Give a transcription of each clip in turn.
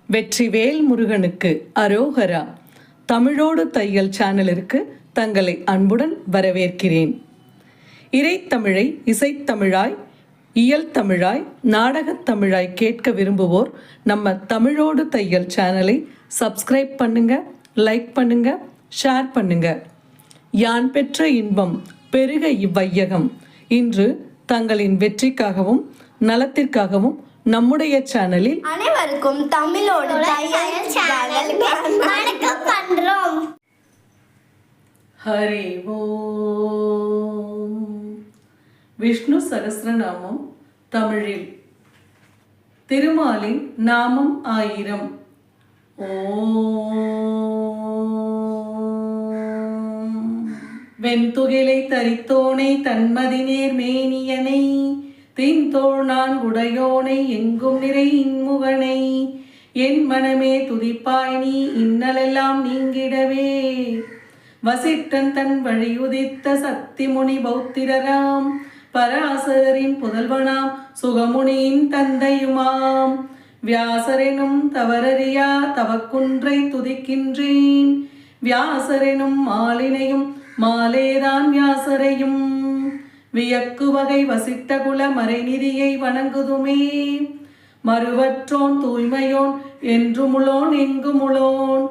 வெற்றிவேல் முருகனுக்கு அரோகரா. தமிழோடு தையல் சேனலிற்கு தங்களை அன்புடன் வரவேற்கிறேன். இறைத்தமிழை இசைத்தமிழாய், இயல் தமிழாய், நாடகத் தமிழாய் கேட்க விரும்புவோர் நம்ம தமிழோடு தையல் சேனலை சப்ஸ்கிரைப் பண்ணுங்க, லைக் பண்ணுங்க, ஷேர் பண்ணுங்க. யான் பெற்ற இன்பம் பெருக இவ்வையகம். இன்று தங்களின் வெற்றிக்காகவும் நலத்திற்காகவும் நம்முடைய சேனலில் அனைவருக்கும் தமிழோடு தையல் சேனல் வணக்கம் பண்றோம். ஹரி ஓம். விஷ்ணு சகஸ்ரநாமம் தமிழில். திருமாலின் நாமம் 1000. ஓம். வெண்துகிலை தரித்தோனை தன்மதிநேர் மேனியனை தீந்தோள் நான் உடையோனை எங்கும் நிறை இன்முகனை என் மனமே துதிப்பாய் நீ இன்னலெல்லாம் நீங்கிடவே. வசிட்டன் தன் வழியுதித்த சத்திமுனி பௌத்திரராம் பராசரின் புதல்வனாம் சுகமுனியின் தந்தையுமாம் வியாசரெனும் தவறறியா தவக்குன்றை துதிக்கின்றேன். வியாசரெனும் மாலினையும் மாலேதான் வியாசரையும் வியக்கு வகை வசிட்ட குல மறைநிதியை வணங்குதுமே. மறுவற்றோன் தூய்மையோன் என்றுமுளோன் எங்குமுளோன்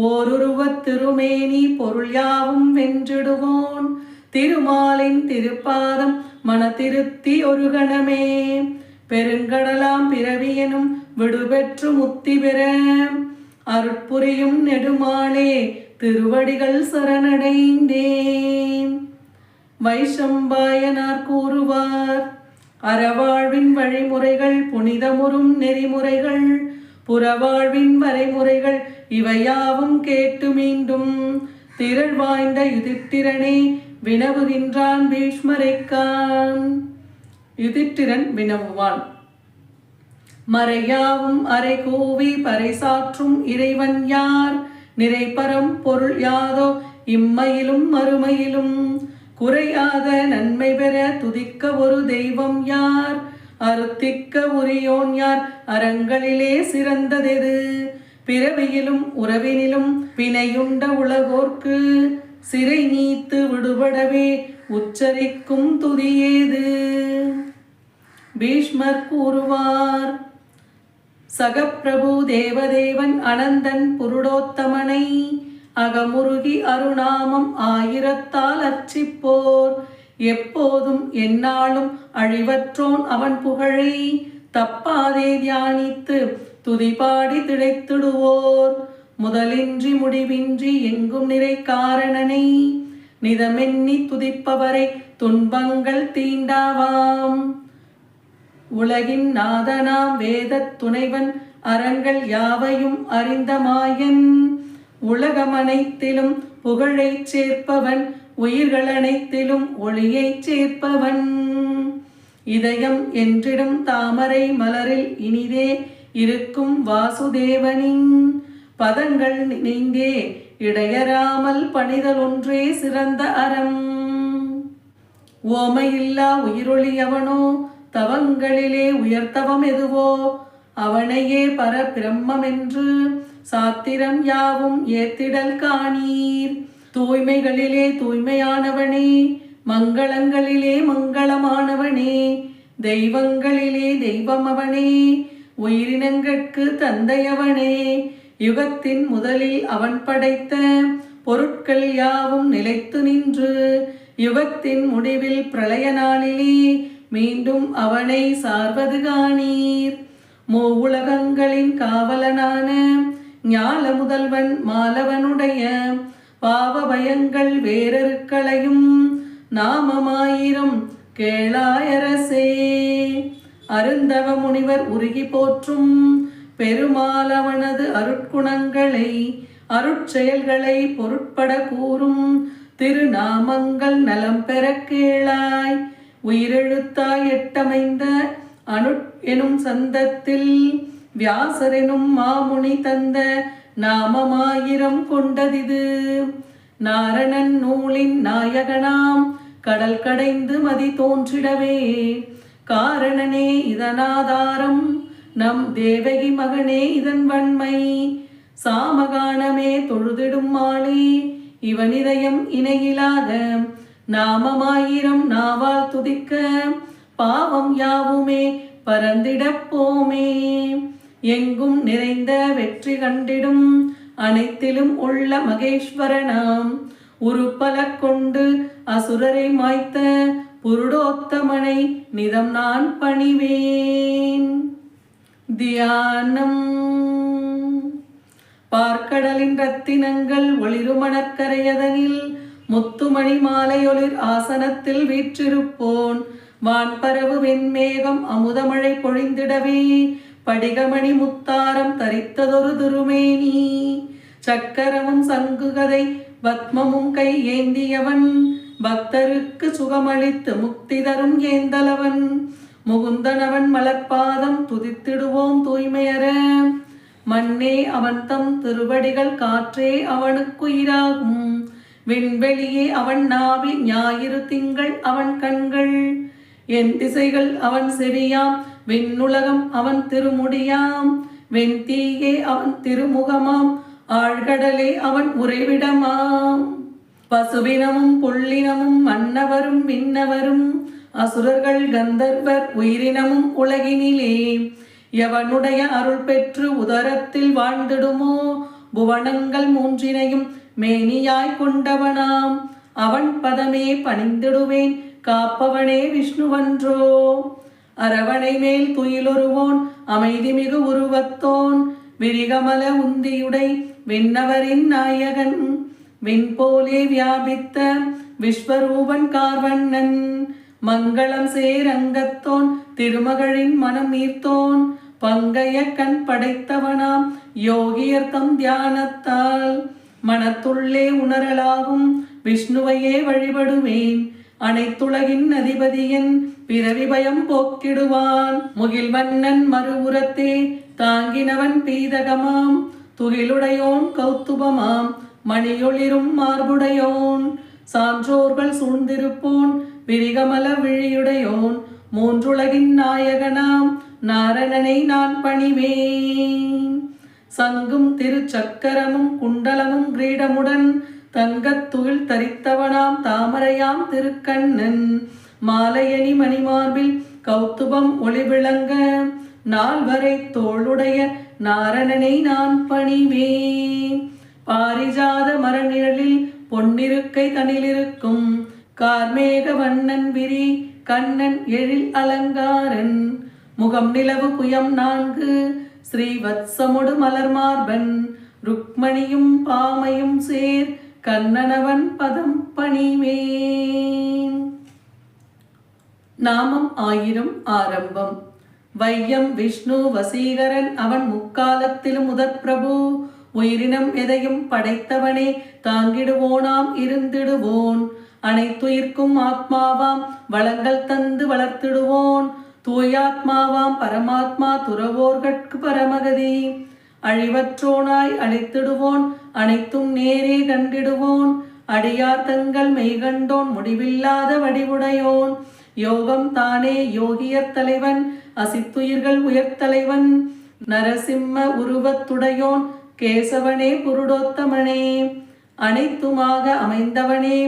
ஓருருவத் திருமேனி பொருள் யாவும் வென்றிடுவோன். திருமாலின் திருப்பாதம் மனதிருத்தி ஒரு கணமே பெருங்கடலாம் பிறவியெனும் விடுபெற்று முத்தி பெற அருட்புரியும் நெடுமாளே திருவடிகள் சரணடைந்தேன். வைஷம்பாயனார் கூறுவார், அறவாழ்வின் வழிமுறைகள் புனிதமுறும் நெறிமுறைகள் புறவாழ்வின் வரைமுறைகள் இவையாவும் கேட்டு மீண்டும் திரள் வாய்ந்த யுதிட்டிரனே வினவுகின்றான் பீஷ்மரைக்கான். யுதிட்டிரன் வினவுவான், மறையாவும் அரை கூவி பறைசாற்றும் இறைவன் யார்? நிறைபரம் பொருள் யாதோ இம்மையிலும் மறுமையிலும் குறையாத நன்மை பெற துதிக்க ஒரு தெய்வம் யார்? அருத்திக்க உரியோன் யார்? அறங்களிலே சிறந்ததெது? பிறவியிலும் உறவினிலும் வினையுண்ட உலகோர்க்கு சிறை நீத்து விடுபடவே உச்சரிக்கும் துதியேது? பீஷ்மர் கூறுவார், சகப்பிரபு தேவதேவன் அனந்தன் புருடோத்தமனை அகமுருகி அருநாமம் 1000 அர்ச்சிப்போர் எப்போதும் எந்நாளும் அழிவற்றோன் அவன் புகழை தப்பாதே தியானித்து துதிபாடி திளைத்திடுவோர். முதலின்றி முடிவின்றி எங்கும் நிறை காரணனை நிதமென்னி துதிப்பவரை துன்பங்கள் தீண்டாவாம். உலகின் நாதனாம் வேதத் துணைவன் அறங்கள் யாவையும் அறிந்த மாயன் உலகமனைத்திலும் புகழைச் சேர்ப்பவன் உயிர்கள் அனைத்திலும் ஒளியைச் சேர்ப்பவன். இதயம் என்றிடும் தாமரை மலரில் இனிதே இருக்கும் வாசுதேவனின் பதங்கள் நினைந்தே இடையறாமல் பணிதல் ஒன்றே சிறந்த அறம். ஓமையில்லா உயிரொளி அவனோ தவங்களிலே உயர்த்தவம் எதுவோ அவனையே பர பிரம்மென்று சாத்திரம் யாவும் ஏத்திடல் காணீர். தூய்மைகளிலே தூய்மையானவனே, மங்களங்களிலே மங்களமானவனே, தெய்வங்களிலே தெய்வம் அவனே, உயிரினங்கட்கு தந்தையவனே. யுகத்தின் முதலில் அவன் படைத்த பொருட்கள் யாவும் நிலைத்து நின்று யுகத்தின் முடிவில் பிரளய நாளிலே மீண்டும் அவனை சார்வது காணீர். மூவுலகங்களின் காவலனான ஞால முதல்வன் மாலவனுடைய பாவ பயங்கள் வேறறுக்களையும் நாமமாயிரம் கேளாயரசே. அருந்தவ முனிவர் உருகி போற்றும் பெருமாளவனது அருட்குணங்களை அருட்செயல்களை பொருட்பட கூறும் திருநாமங்கள் நலம் பெற கேளாய். உயிரெழுத்தாய் எட்டமைந்த அனு எனும் சந்தத்தில் வியாசரெனும் மாமுனி தந்த நாமமாயிரம் கொண்டதிது. நாரணன் நூலின் நாயகனாம் கடல் கடைந்து மதி தோன்றிடவே காரணனே இதனாதாரம் நம் தேவகி மகனே இதன் வன்மை சாமகானமே தொழுதிடும் மாலே இவனிதயம் இணையிலாத நாமமாயிரம் நாவால் துதிக்க பாவம் யாவுமே பரந்திடப் போமே. எங்கும் நிறைந்த வெற்றி கண்டிடும் அனைத்திலும் உள்ள மகேஸ்வரனாம் உருப்பல கொண்டு அசுரரை மாய்த்த புருடோத்தமனை நிதம் நான் பணிவேன். தியானம். பார்க்கடலின் ரத்தினங்கள் ஒளிருமணக்கரையதனில் முத்துமணி மாலையொளிர் ஆசனத்தில் வீற்றிருப்போன் வான்பரவு வெண்மேகம் அமுதமழை பொழிந்திடவே படிகமணி முத்தாரம் தரித்ததொரு திருமேனி சக்கரமும் சங்குகதை பத்மமும் கை ஏந்தியவன் பக்தருக்கு சுகமளித்து முக்தி தரும் ஏந்தலவன் முகுந்தனவன் மலர்பாதம் துதித்திடுவோம் தூய்மையற மண்ணே அவன் தம் திருவடிகள் காற்றே அவனுக்குயிராகும் விண்வெளியே அவன் நாவி ஞாயிறு திங்கள் அவன் கண்கள் என் திசைகள் அவன் செவியாம் விண்ணுலகம் அவன் திருமுடியாம் வெண்தீயே அவன் திருமுகமாம் ஆழ்கடலே அவன் உறைவிடமாம் பசுவினமும் புள்ளினமும் மன்னவரும் விண்ணவரும் அசுரர்கள் கந்தர்வர் உயிரினமும் உலகினிலே எவனுடைய அருள் பெற்று உதரத்தில் வாழ்ந்திடுமோ புவனங்கள் மூன்றினையும் மேனியாய் கொண்டவனாம் அவன் பதமே பணிந்திடுவேன் காப்பவனே விஷ்ணுவன்றோ. அரவணை மேல் துயிலொருவோன் அமைதி மிகு உருவத்தோன் விரிகமல உந்தியுடை விண்ணவரின் நாயகன் விண்போலே வியாபித்த விஸ்வரூபன் கார்வண்ணன் மங்களம் சேரங்கத்தோன் திருமகளின் மனம் ஈர்த்தோன் பங்கைய கண் படைத்தவனாம் யோகியர்த்தம் தியானத்தால் மனத்துள்ளே உணரலாகும் விஷ்ணுவையே வழிபடுவேன் அனைத்துலகின் அதிபதியன் பிறவி பயம் போக்கிடுவான் முகில்வண்ணன் மறுபுறத்தே தாங்கினவன் பீதகமாம் துகிலுடையோன் கௌத்துபமாம் மணியொளிரும் மார்புடையோன் சான்றோர்கள் சூழ்ந்திருப்போன் விரிகமல விழியுடையோன் மூன்றுலகின் நாயகனாம் நாரணனை நான் பணிவேன். சங்கும் திருச்சக்கரமும் குண்டலமும் கிரீடமுடன் தங்கத்துகில் தரித்தவனாம் தாமரையாம் திருக்கண்ணன் மாலையணி மணிமார்பில் கௌத்துபம் ஒளிவிளங்க நால்வரை தோளுடைய நாரணனை நான் பணிவேன். பாரிஜாத மரநிழலில் பொன்னிருக்கை தனிலிருக்கும் கார்மேக வண்ணன் விரி கண்ணன் எழில் அலங்காரன் முகம் நிலவு புயம் 4 ஸ்ரீவத்சமுடு மலர்மார்பன் ருக்மணியும் பாமையும் சேர் கண்ணனவன் பதம் பணிவேன். நாமம் 1000 ஆரம்பம். வையம் விஷ்ணு வசீகரன் அவன் முக்காலத்திலும் முதற் பிரபு உயிரினம் எதையும் படைத்தவனே தாங்கிடுவோனாம் இருந்திடுவோன் அனைத்துயிர்க்கும் ஆத்மாவாம் வளங்கள் தந்து வளர்த்திடுவோன் தூயாத்மாவாம் பரமாத்மா துறவோர்கட்கு பரமகதி அழிவற்றோனாய் அழித்திடுவோன் அனைத்தும் நேரே கண்டிடுவோன் அடியார் தங்கள் மெய்கண்டோன் முடிவில்லாத வடிவுடையோன் யோகம் தானே யோகியர் தலைவன் அசித்துயிர்கள் உயர்த்தலைவன் நரசிம்ம உருவத்துடையோன் கேசவனே புருடோத்தமனே அனைத்துமாக அமைந்தவனே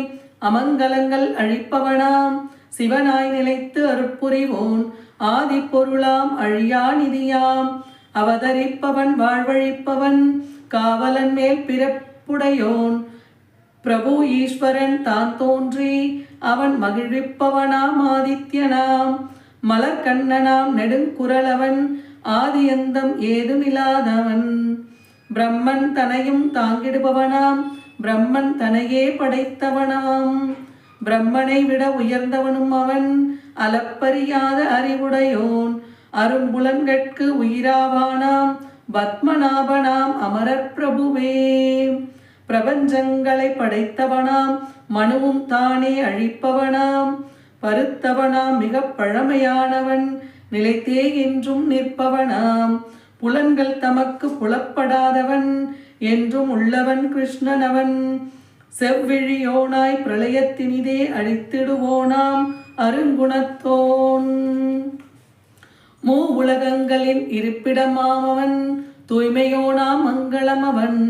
அமங்கலங்கள் அழிப்பவனாம் சிவனாய் நிலைத்து அருட்புரிவோன் ஆதிப்பொருளாம் அழியா நிதியாம் அவதரிப்பவன் வாழ்வழிப்பவன் காவலன் மேல் பிறப்புடையோன் பிரபு ஈஸ்வரன் தான் தோன்றி அவன் மகிழ்விப்பவனாம் ஆதித்யனாம் மலர்கண்ணனாம் நெடுங்குரலவன் ஆதியந்தம் ஏதுமில்லாதவன் பிரம்மன் தனையும் தாங்கிடுபவனாம் பிரம்மன் தனையே படைத்தவனாம் பிரம்மனை விட உயர்ந்தவனும் அவன் அளப்பறியாத அறிவுடையோன் அரும்புலன்கட்கு உயிராவானாம் பத்மநாபனாம் அமரர் பிரபுவே பிரபஞ்சங்களை படைத்தவனாம் மனுவும் தானே அழிப்பவனாம் பருத்தவனாம் மிக பழமையானவன் நிலைத்தே என்றும் நிற்பவனாம் புலன்கள் தமக்கு புலப்படாதவன் என்றும் உள்ளவன் கிருஷ்ணனவன் செவ்விழியோனாய் பிரளயத்தினிதே அழித்திடுவோனாம் அருங்குணத்தோன் உலகங்களின் இருப்பிடமாம் அவன், தூய்மையோனாம் மங்களம் அவன்,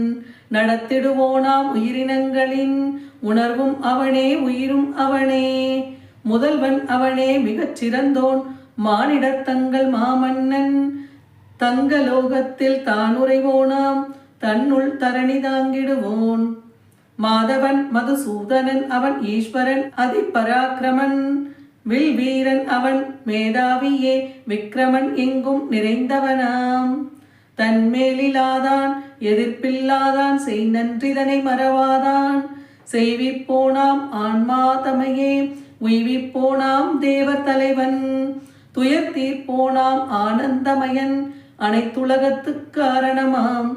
நடத்திடுவோனாம் உயிரினங்களின் உணர்வும் அவனே உயிரும் அவனே. முதல்வன் அவனே மிகச் சிறந்தோன், மானிடர் தங்கள் மாமன்னன், தங்கலோகத்தில் தான் உறைவோனாம், தன்னுள் தரணி தாங்கிடுவோன். மாதவன் மதுசூதனன் அவன், ஈஸ்வரன் அதிபராக்கிரமன், வில் வீரன் அவன், மேதாவியே விக்ரமன், எங்கும் நிறைந்தவனாம். தன்மேலிலாதான் எதிர்ப்பில்லாதான், செய் நன்றிதனை மறவாதான், செய்விப்போனாம் ஆன்மா தமையே உய்விப்போனாம் தேவர் தலைவன், துயர் தீர்ப்போனாம் ஆனந்தமயன், அனைத்துலகத்துக் காரணமாம்.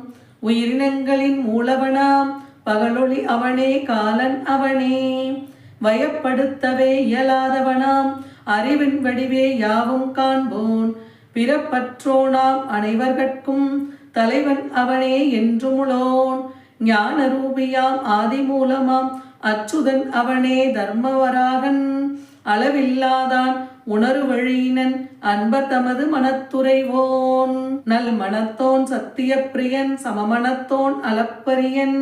உயிரினங்களின் மூலவனாம், பகலொளி அவனே காலன் அவனே, வயப்படுத்தவே இயலாதவனாம், அறிவின் வடிவே யாவும் காண்போன், பிறப்பற்றோனாம் அனைவர்கட்கும் தலைவன் அவனே என்றுமுளோன். ஞான ரூபியாம் ஆதிமூலமாம் அச்சுதன் அவனே தர்மவராகன், அளவில்லாதான் உணரு வழியினன், அன்பர் தமது மனத்துறைவோன். நல் மனத்தோன் சத்திய பிரியன், சமமனத்தோன் அளப்பரியன்,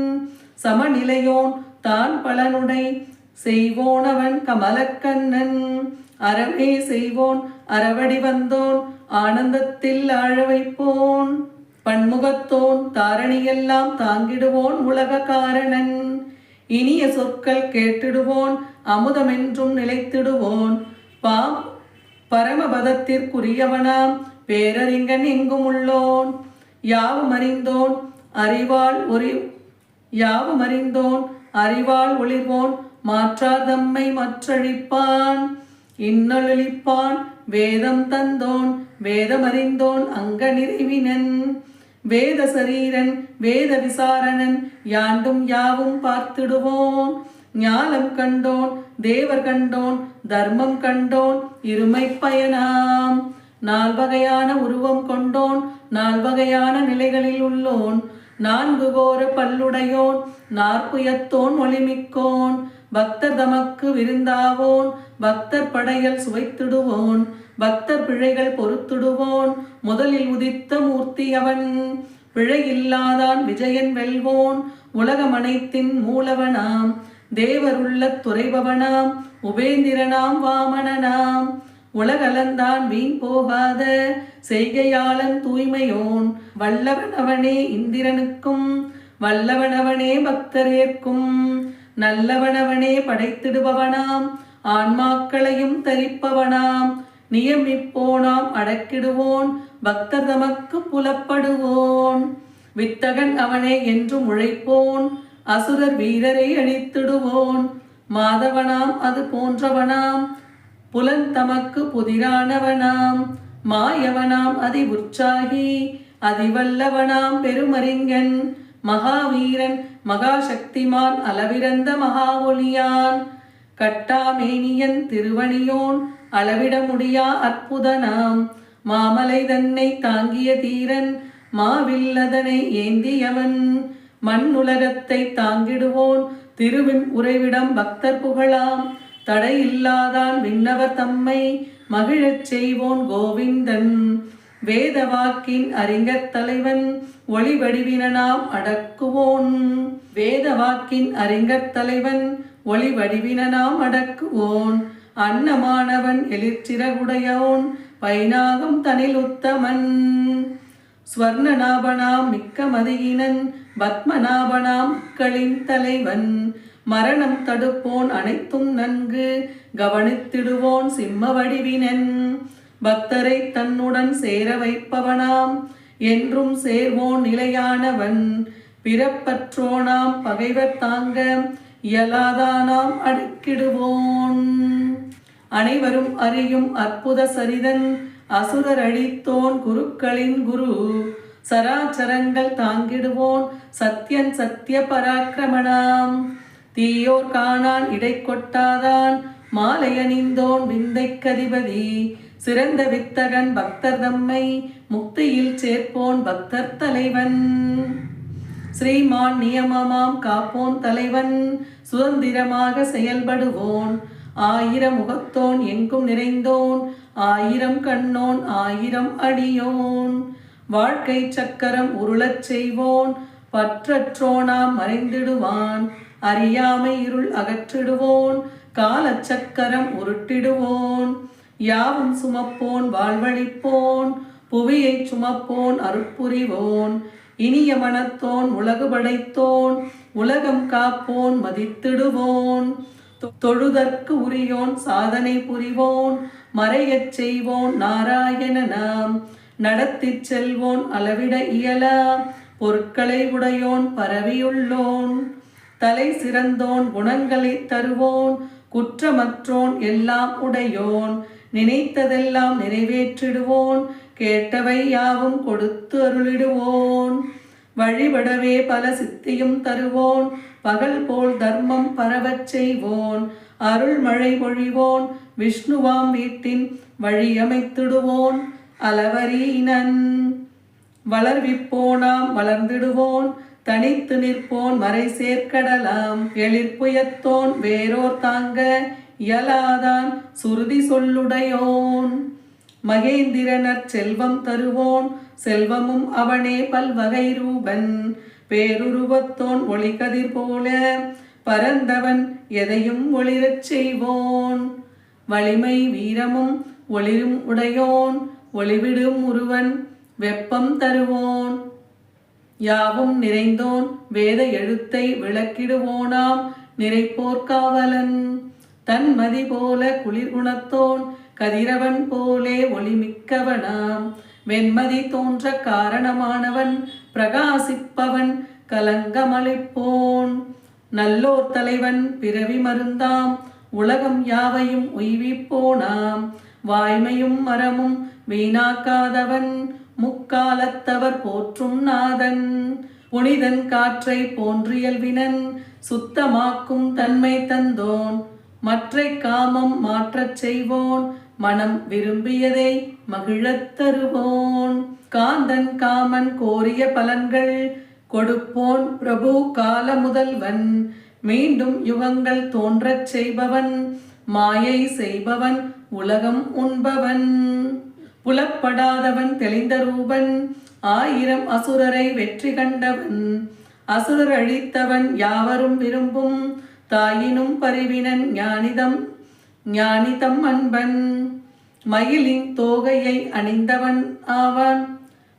சமநிலையோன் தான் பலனுடை செய்வோனவன் கமலக்கண்ணன், அறமே செய்வோன் அறவடி வந்தோன், ஆனந்தத்தில் ஆழ வைப்போன். பன்முகத்தோன் தாரணியெல்லாம் தாங்கிடுவோன், உலக காரணன், இனிய சொற்கள் கேட்டிடுவோன், அமுதமென்றும் நிலைத்திடுவோன். பரமபதத்திற்குரியவனாம் பேரறிஞன் எங்கும் உள்ளோன், யாவுமறிந்தோன் அறிவாள் ஒளிர்வோன், மாற்றார் தம்மை மற்றழிப்பான், இன்னொழிப்பான் வேதம் தந்தோன், வேதமறிந்தோன் அங்க நிறைவினன், வேத சரீரன் வேத விசாரணன், யாண்டும் யாவும் பார்த்திடுவோன். ஞானம் கண்டோன் தேவர் கண்டோன், தர்மம் கண்டோன் இருமை பயனாம், நால்வகையான உருவம் கொண்டோன், நால்வகையான நிலைகளில் உள்ளோன், நான்கு கோர பல்லுடையோன், நாற்புயத்தோன் ஒளிமிக்கோன், பக்தர் தமக்கு விருந்தாவோன், பக்தர் படையல் சுவைத்திடுவோன், பக்தர் பிழைகள் பொறுத்திடுவோன், முதலில் உதித்த மூர்த்தி அவன், பிழையில்லாதான் விஜயன் வெல்வோன், உலகமனைத்தின் மூலவனாம், தேவருள்ள துறைபவனாம், உபேந்திரனாம் வாமனனாம், உலகளந்தான் வீண் போகாத செய்கையாளன் தூய்மையோன், வல்லவனவனே இந்திரனுக்கும் வல்லவனவனே பக்தரேற்கும், நல்லவனவனே படைத்திடுபவனாம், ஆன்மாக்களையும் தரிப்பவனாம், நியமிப்போனாம் அடக்கிடுவோன், பக்தர் தமக்கு புலப்படுவோன். வித்தகன் அவனே என்றும் உழைப்போன், அசுரர் வீரரை அழித்திடுவோன், மாதவனாம் அது போன்றவனாம், புலன் தமக்கு புதிரானவனாம், மாயவனாம் அதி உற்சாகி அதிவல்லவனாம் பெருமறிஞன், மகாவீரன் மகாசக்திமான் அளவிறந்த மகா ஒளியான், கட்டாமேனியன் திருவணியோன் அளவிட முடியா அற்புதனாம், மாமலை தன்னை தாங்கிய தீரன் மாவில்லதனை ஏந்தியவன், மண்ணுலகத்தை தாங்கிடுவோன் திருவின் உறைவிடம் பக்தர் புகழாம், தடையில்லாதான் விண்ணவர் தம்மை மகிழச் செய்வோன் கோவிந்தன், வேத வாக்கின் அறிஞர் தலைவன் ஒளி வடிவினாம் அடக்குவோன், வேத வாக்கின் அறிஞர் தலைவன் ஒளி வடிவினாம் அடக்குவோன், அன்னமானவன் எழிற்சிறகுடையோன் பைனாகம் தனில் உத்தமன், ஸ்வர்ணநாபனாம் மிக்க மதியினன் பத்மநாபனாம் மக்களின் தலைவன், மரணம் தடுப்போன் அனைத்தும் நன்கு கவனித்திடுவோன் சிம்ம வடிவினன், பக்தரை தன்னுடன் சேர வைப்பவனாம் என்றும் சேர்வோன் நிலையானவன், பிறப்பற்றோனாம் பகைவர் தாங்க இயலாதானாம் அடக்கிடுவோன், அனைவரும் அறியும் அற்புத சரிதன் அசுரர் அழித்தோன் குருக்களின் குரு, சராச்சரங்கள் தாங்கிடுவோன் சத்யன் சத்திய பராக்கிரமனாம், தீயோர் காணான் இடை கொட்டாதான் மாலையணிந்தோன் விந்தைக்கதிபதி, சிறந்த வித்தகன் பக்தர் தம்மை முக்தியில் சேர்ப்போன் பக்தர் தலைவன், ஸ்ரீமான் நியமமாம் காப்போன் தலைவன் சுதந்திரமாக செயல்படுவோன், ஆயிர முகத்தோன் எங்கும் நிறைந்தோன் ஆயிரம் கண்ணோன் ஆயிரம் அடியோன் வாழ்க்கை சக்கரம் உருளச் செய்வோன் பற்றற்றோனாம் மறைந்திடுவான் அறியாமை இருள் அகற்றிடுவோன் காலச்சக்கரம் உருட்டிடுவோன் யாவும் சுமப்போன் வாழ்வழிப்போன் புவியை சுமப்போன் அருட்புரிவோன் இனிய மனத்தோன் உலகு படைத்தோன் உலகம் காப்போன் மதித்திடுவோன் தொழுதற்கு உரியோன் சாதனை புரிவோன் மறையச் செய்வோன் நாராயண நாம் நடத்திச் செல்வோன் அளவிட இயலா பொருட்களை உடையோன் பரவியுள்ளோன் தலை சிறந்தோன் குணங்களை தருவோன் குற்றமற்றோன் எல்லாம் உடையோன் நினைத்ததெல்லாம் நிறைவேற்றிடுவோன் கேட்டவை யாவும் கொடுத்து அருளிடுவோன் வழிபடவே பல சித்தியும் தருவோன் பகல் போல் தர்மம் பரவச் செய்வோன் அருள் மழை பொழிவோன் விஷ்ணுவாம் வீட்டின் வழியமைத்திடுவோன் அளவரீனன் வளர்விப்போனாம் வளர்ந்திடுவோன் தனித்து நிற்போன் மறை சேர்க்கடலாம் எழிற்புயத்தோன் வேரோர் தாங்க இயலாதான் சுருதி சொல்லுடையோன் மகேந்திரனர் செல்வம் தருவோன் செல்வமும் அவனே பல்வகை ரூபன் பேருருவத்தோன் ஒளிகதிர் போல பரந்தவன் எதையும் ஒளிரச் செய்வோன் வலிமை வீரமும் ஒளிரும் உடையோன் ஒளிவிடும் உருவன் வெப்பம் தருவோன் யாவும் நிறைந்தோன் வேத எழுத்தை விளக்கிடுவோனாம் நிறைப்போர்காவலன் தன்மதி போல குளிர் குணத்தோன் கதிரவன் போலே ஒளிமிக்கவனாம் வெண்மதி தோன்ற காரணமானவன் பிரகாசிப்பவன் கலங்கமளிப்போன் நல்லோர் தலைவன் பிறவி மருந்தாம் உலகம் யாவையும் உய்விப்போனாம் வாய்மையும் மரமும் வீணாக்காதவன் முக்காலத்தவர் போற்றும் நாதன் புனிதன் காற்றை போன்றியல்வினன் சுத்தமாக்கும் தன்மை தந்தோன் மற்றை காமம் மாற்றச் செய்வோன் மனம் விரும்பியதை மகிழத் தருவோன் காந்தன் காமன் கோரிய பலன்கள் கொடுப்போன் பிரபு கால முதல்வன் மீண்டும் யுகங்கள் தோன்றச் செய்பவன் மாயை செய்பவன் உலகம் உண்பவன் புலப்படாதவன் தெளிந்த ரூபன் ஆயிரம் அசுரரை வெற்றி கண்டவன் அசுரர் அழித்தவன் யாவரும் விரும்பும் தாயினும் பரிவினன் ஞானிதம் அன்பன் மயிலின் தோகையை அணிந்தவன் ஆவான்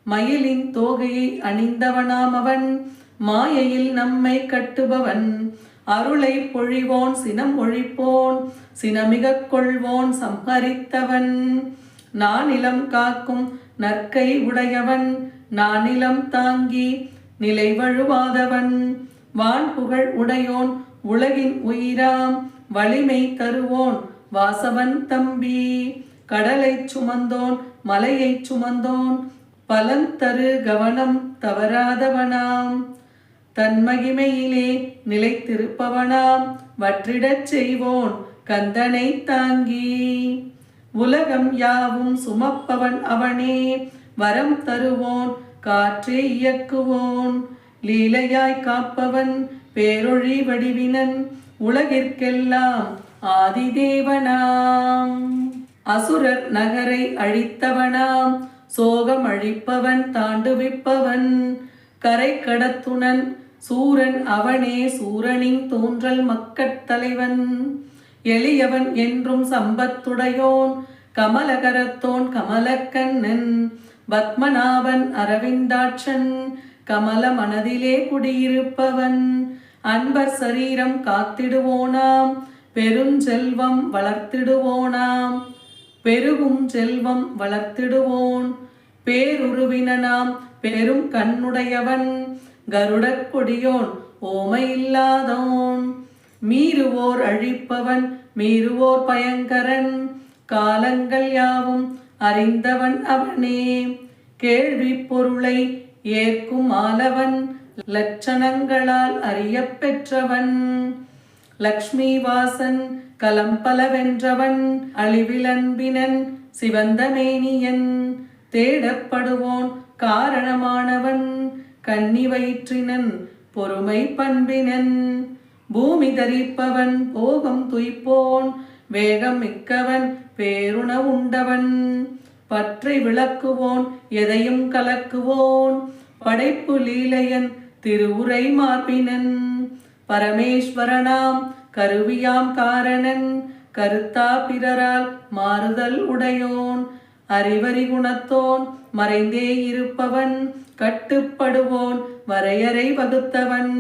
மயிலின் தோகையை அணிந்தவனாம் அவன் மாயையில் நம்மை கட்டுபவன் அருளை பொழிவோன் சினம் ஒழிப்போன் சினமிகக் கொள்வோன் சம்ஹரித்தவன் நானிலம் காக்கும் நற்கை உடையவன் நானிலம் தாங்கி நிலை வழுவாதவன் வான் புகழ் உடையோன் உலகின் உயிராம் வலிமை தருவோன் வாசவன் தம்பி கடலை சுமந்தோன் மலையை சுமந்தோன் பலன் தரு கவனம் தவறாதவனாம் தன்மகிமையிலே நிலைத்திருப்பவனாம் வற்றிடச் செய்வோன் கந்தனை தாங்கி உலகம் யாவும் சுமப்பவன் அவனே வரம் தருவோன் காற்றே இயக்குவோன் லீலையாய் காப்பவன் பேரொழி வடிவினன் உலகிற்கெல்லாம் ஆதிதேவனாம் அசுரர் நகரை அழித்தவனாம் சோகம் அழிப்பவன் தாண்டுவிப்பவன் கரை கடத்துணன் சூரன் அவனே சூரனின் தோன்றல் மக்கட்தலைவன் எளியவன் என்றும் சம்பத்துடையோன் கமலகரத்தோன் கமலக்கண்ணன் பத்மநாபன் அரவிந்தாட்சன் கமல மனதிலே குடியிருப்பவன் அன்பர் சரீரம் காத்திடுவோனாம் பெருஞ்செல்வம் வளர்த்திடுவோனாம் பெருகும் செல்வம் வளர்த்திடுவோன் பேருருவினாம் பெரும் கண்ணுடையவன் கருடக் கொடியோன் ஓமையில்லாதோன் மீறுவோர் அழிப்பவன் மீறுவோர் பயங்கரன் காலங்கள் யாவும் அறிந்தவன் அவனே கேள்வி பொருளை ஏற்கும் ஆலவன் லட்சணங்களால் அறியப் பெற்றவன் லக்ஷ்மி வாசன் கலம்பல வென்றவன் அழிவிலன்பினன் சிவந்தமேனியன் தேடப்படுவோன் காரணமானவன் கன்னி வயிற்றினன் பொறுமை பண்பினன் பூமி தரிப்பவன் போகம் துய்ப்போன் வேகம் மிக்கவன் பேருணவுண்டவன் பற்றை விளக்குவோன் எதையும் கலக்குவோன் படைப்பு லீலையன் திருவுரை மார்பினன் பரமேஸ்வரனாம் கருவியாம் காரணன் கருத்தா பிறரால் மாறுதல் உடையோன் அறிவறி குணத்தோன் மறைந்தே இருப்பவன் கட்டுப்படுவோன் வரையறை வகுத்தவன்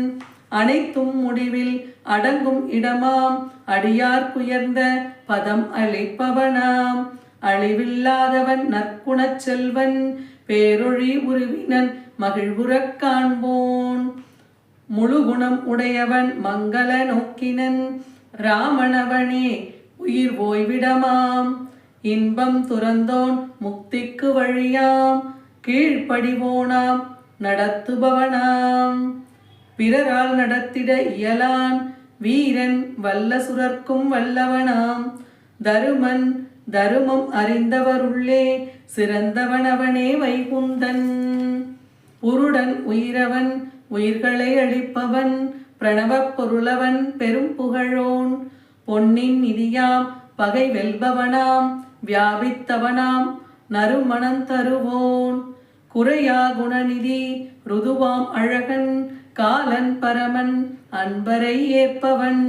அனைத்தும் முடிவில் அடங்கும் இடமாம் அடியார்க்குயர்ந்த பதம் அளிப்பவனாம் அழிவில்லாதவன் நற்குணச் செல்வன் பேரொழி உருவினன் மகிழ்வுறக் காண்போன் முழு குணம் உடையவன் மங்கள நோக்கினன் ராமனவனே உயிர் ஓய்விடமாம் இன்பம் துறந்தோன் முக்திக்கு வழியாம் கீழ்ப்படிவோனாம் நடத்துபவனாம் பிறரால் நடத்திட இயலான் வீரன் வல்ல சுரர்க்கும் வல்லவனாம் தருமன் தருமம் அறிந்தவருள்ளே சிறந்தவனவனே வைகுந்தன் புருடன் உயிரவன் உயிர்களை அளிப்பவன் பிரணவப் பொருளவன் பெரும் புகழோன் பொன்னின் நிதியாம் பகை வெல்பவனாம் வியாபித்தவனாம் நறுமணம் தருவோன் குறையா குணநிதி ருதுவாம் அழகன் காலன் பரமன் அன்பரை ஏற்பவன்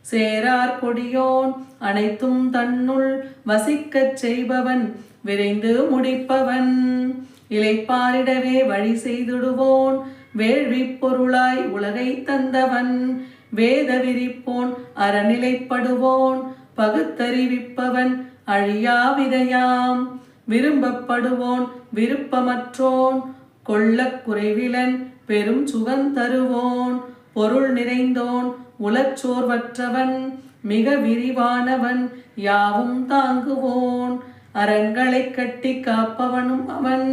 சேரார் கொடியோன் அனைத்தும் தன்னுள் வசிக்கச் செய்பவன் விரைந்து முடிப்பவன் இளைப்பாரிடவே வழி செய்திடுவோன் வேள்வி பொருளாய் உலகை தந்தவன் வேத விரிப்போன் அறநிலைப்படுவோன் பகுத்தறிவிப்பவன் அழியா விதையாம் விரும்பப்படுவோன் விருப்பமற்றோன் கொள்ளக் குறைவிலன் பெரும் சுகந்தருவோன் பொருள் நிறைந்தோன் உளச்சோர்வற்றவன் மிக விரிவானவன் யாவும் தாங்குவோன் அரண்களை கட்டி காப்பவனும் அவன்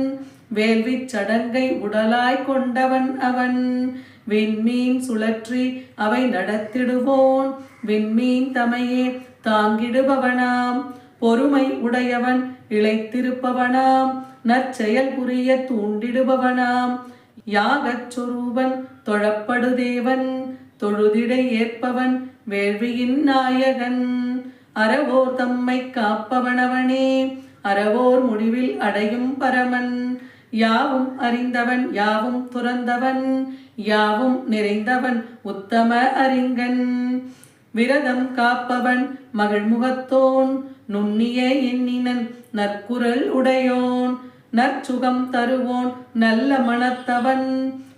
வேள்விச் சடங்கை உடலாய் கொண்டவன் அவன் விண்மீன் சுழற்றி அவை நடத்திடுவோன் விண்மீன் தமையே தாங்கிடுபவனாம் பொறுமை உடையவன் இளைத்திருப்பவனாம் நற்செயல் புரிய தூண்டிடுபவனாம் யாகச் சொரூபன் தொழப்படுதேவன் தொழுதிடை ஏற்பவன் வேள்வியின் நாயகன் அறவோர் தம்மை காப்பவனவனே அறவோர் முடிவில் அடையும் பரமன் யாவும் அறிந்தவன் யாவும் துறந்தவன் யாவும் நிறைந்தவன் உத்தம அறிங்கன் விரதம் காப்பவன் மகிழ்முகத்தோன் நுண்ணிய எண்ணினன் நற்குரல் உடையோன் நற்சுகம் தருவோன் நல்ல மனத்தவன்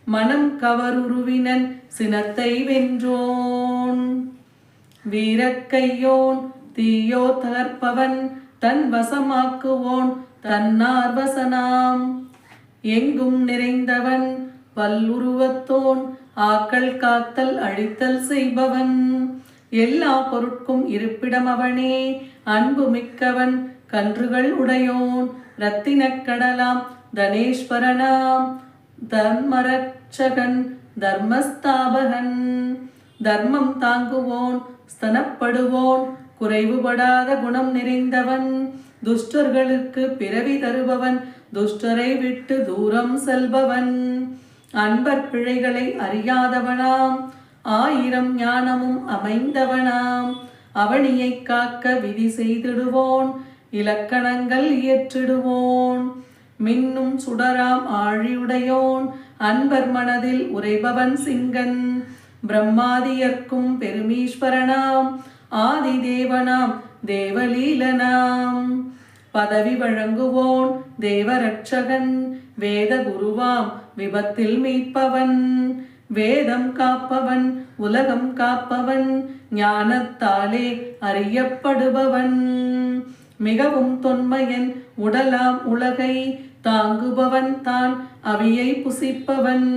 மனம் கவருருவினன் சினத்தை வென்றோன் வீரக்கையோன் தீயோ தகர்ப்பவன் தன் வசமாக்குவோன் தன்னார்வசனாம் எங்கும் நிறைந்தவன் பல்லுருவத்தோன் ஆக்கள் காத்தல் அழித்தல் செய்பவன் எல்லா பொருட்கும் இருப்பிடம் அவனே அன்பு மிக்கவன் கன்றுகள் உடையோன் இரத்தினக் கடலாம் தனேஸ்வரனாம் தர்மரட்சகன் தர்மஸ்தாபகன் தர்மம் தாங்குவோன் ஸ்தனப்படுவோன் குறைவுபடாத குணம் நிறைந்தவன் துஷ்டர்களுக்கு பிறவி தருபவன் துஷ்டரை விட்டு தூரம் செல்பவன் அன்பர் பிழைகளை அறியாதவனாம் ஆயிரம் ஞானமும் அமைந்தவனாம் அவனியை காக்க விதி செய்திடுவோன் இலக்கணங்கள் இயற்றிடுவோன் மின்னும் சுடராம் ஆழியுடையோன் அன்பர் மனதில் உரைபவன் சிங்கன் பிரம்மாதியர்க்கும் பெருமீஸ்வரனாம் ஆதி தேவனாம் தேவலீலனாம் பதவி வழங்குவோன் தேவரட்சகன் வேத குருவாம் விபத்தில் மீட்பவன் வேதம் காப்பவன் உலகம் காப்பவன் ஞானத்தாலே அறியப்படுபவன் மிகவும் தொன்மையன் உடலாம் உலகை தாங்குபவன் தான் அவியை புசிப்பவன்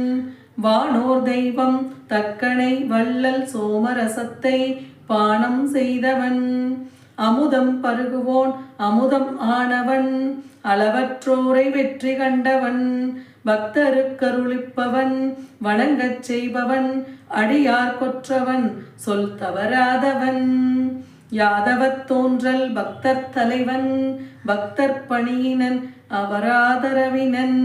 வானோர் தெய்வம் தக்கனை வள்ளல் சோமரசத்தை பானம் செய்தவன் அமுதம் பருகுவோன் அமுதம் ஆனவன் அளவற்றோரை வெற்றி கண்டவன் பக்தருக்கருளிப்பவன் வணங்கச் செய்பவன் அடியார் கொற்றவன் சொல் தவறாதவன் யாதவத் தோன்றல் பக்தர் தலைவன் பக்தர் பணியினன் அவராதரவினன்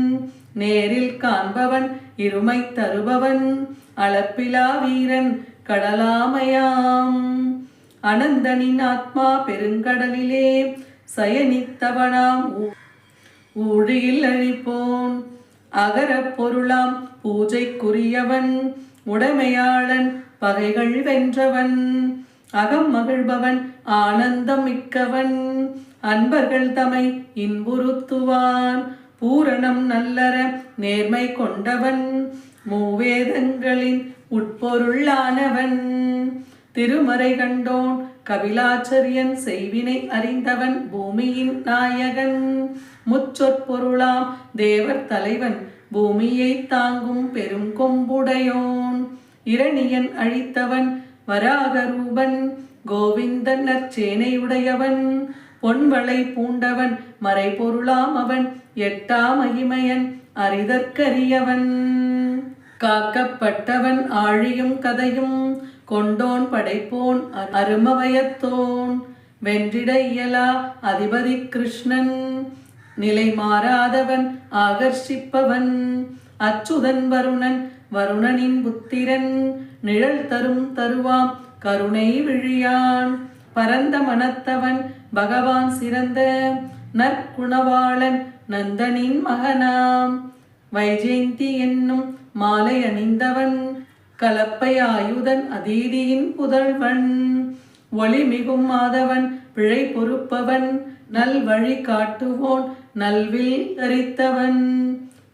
நேரில் காண்பவன் இருமை தருபவன் அளப்பிலா வீரன் கடலாமையாம் அனந்தனின் ஆத்மா பெருங்கடலிலே சயனித்தவனாம் ஊழியில் அழிப்போன். அகரப் பொருளாம் பூஜைக்குரியவன் உடைமையாளன் பகைகள் வென்றவன். அகம் மகிழ்பவன் ஆனந்தம் மிக்கவன் அன்பர்கள் தமை இன்புறுத்துவான். பூரணம் நல்லற நேர்மை கொண்டவன் மூவேதங்களின் உட்பொருளானவன். திருமறை கண்டோன் கபிலாச்சரியன் செய்வினை அறிந்தவன் பூமியின் நாயகன். முச்சொற்பொருளாம் தேவர் தலைவன் பூமியை தாங்கும் பெரும் கொம்புடையோன். இரணியன் அழித்தவன் வராகரூபன் கோவிந்தன் நற்சேனையுடையவன். பொன்வளை பூண்டவன் மறைபொருளாம் அவன் எட்டா மகிமையன் அறிதற்கரியவன். காக்கப்பட்டவன் ஆழியும் கதையும் கொண்டோன் படைப்போன் அருமவயத்தோன். வென்றிட இயலா அதிபதி கிருஷ்ணன் நிலை மாறாதவன் ஆகர்ஷிப்பவன். அச்சுதன் வருணன் வருணனின் புத்திரன் நிழல் தரும் தருவாம் கருணை விழியான். பரந்த மனத்தவன் பகவான் சிறந்த நற்குணவாளன் நந்தனின் மகனாம். வைஜெயந்தி என்னும் மாலை அணிந்தவன் கலப்பை ஆயுதன் அதீதியின் புதல்வன். ஒளிமிகும் மாதவன் பிழை பொறுப்பவன் நல் வழி காட்டுவோன் நல்வில் தரித்தவன்.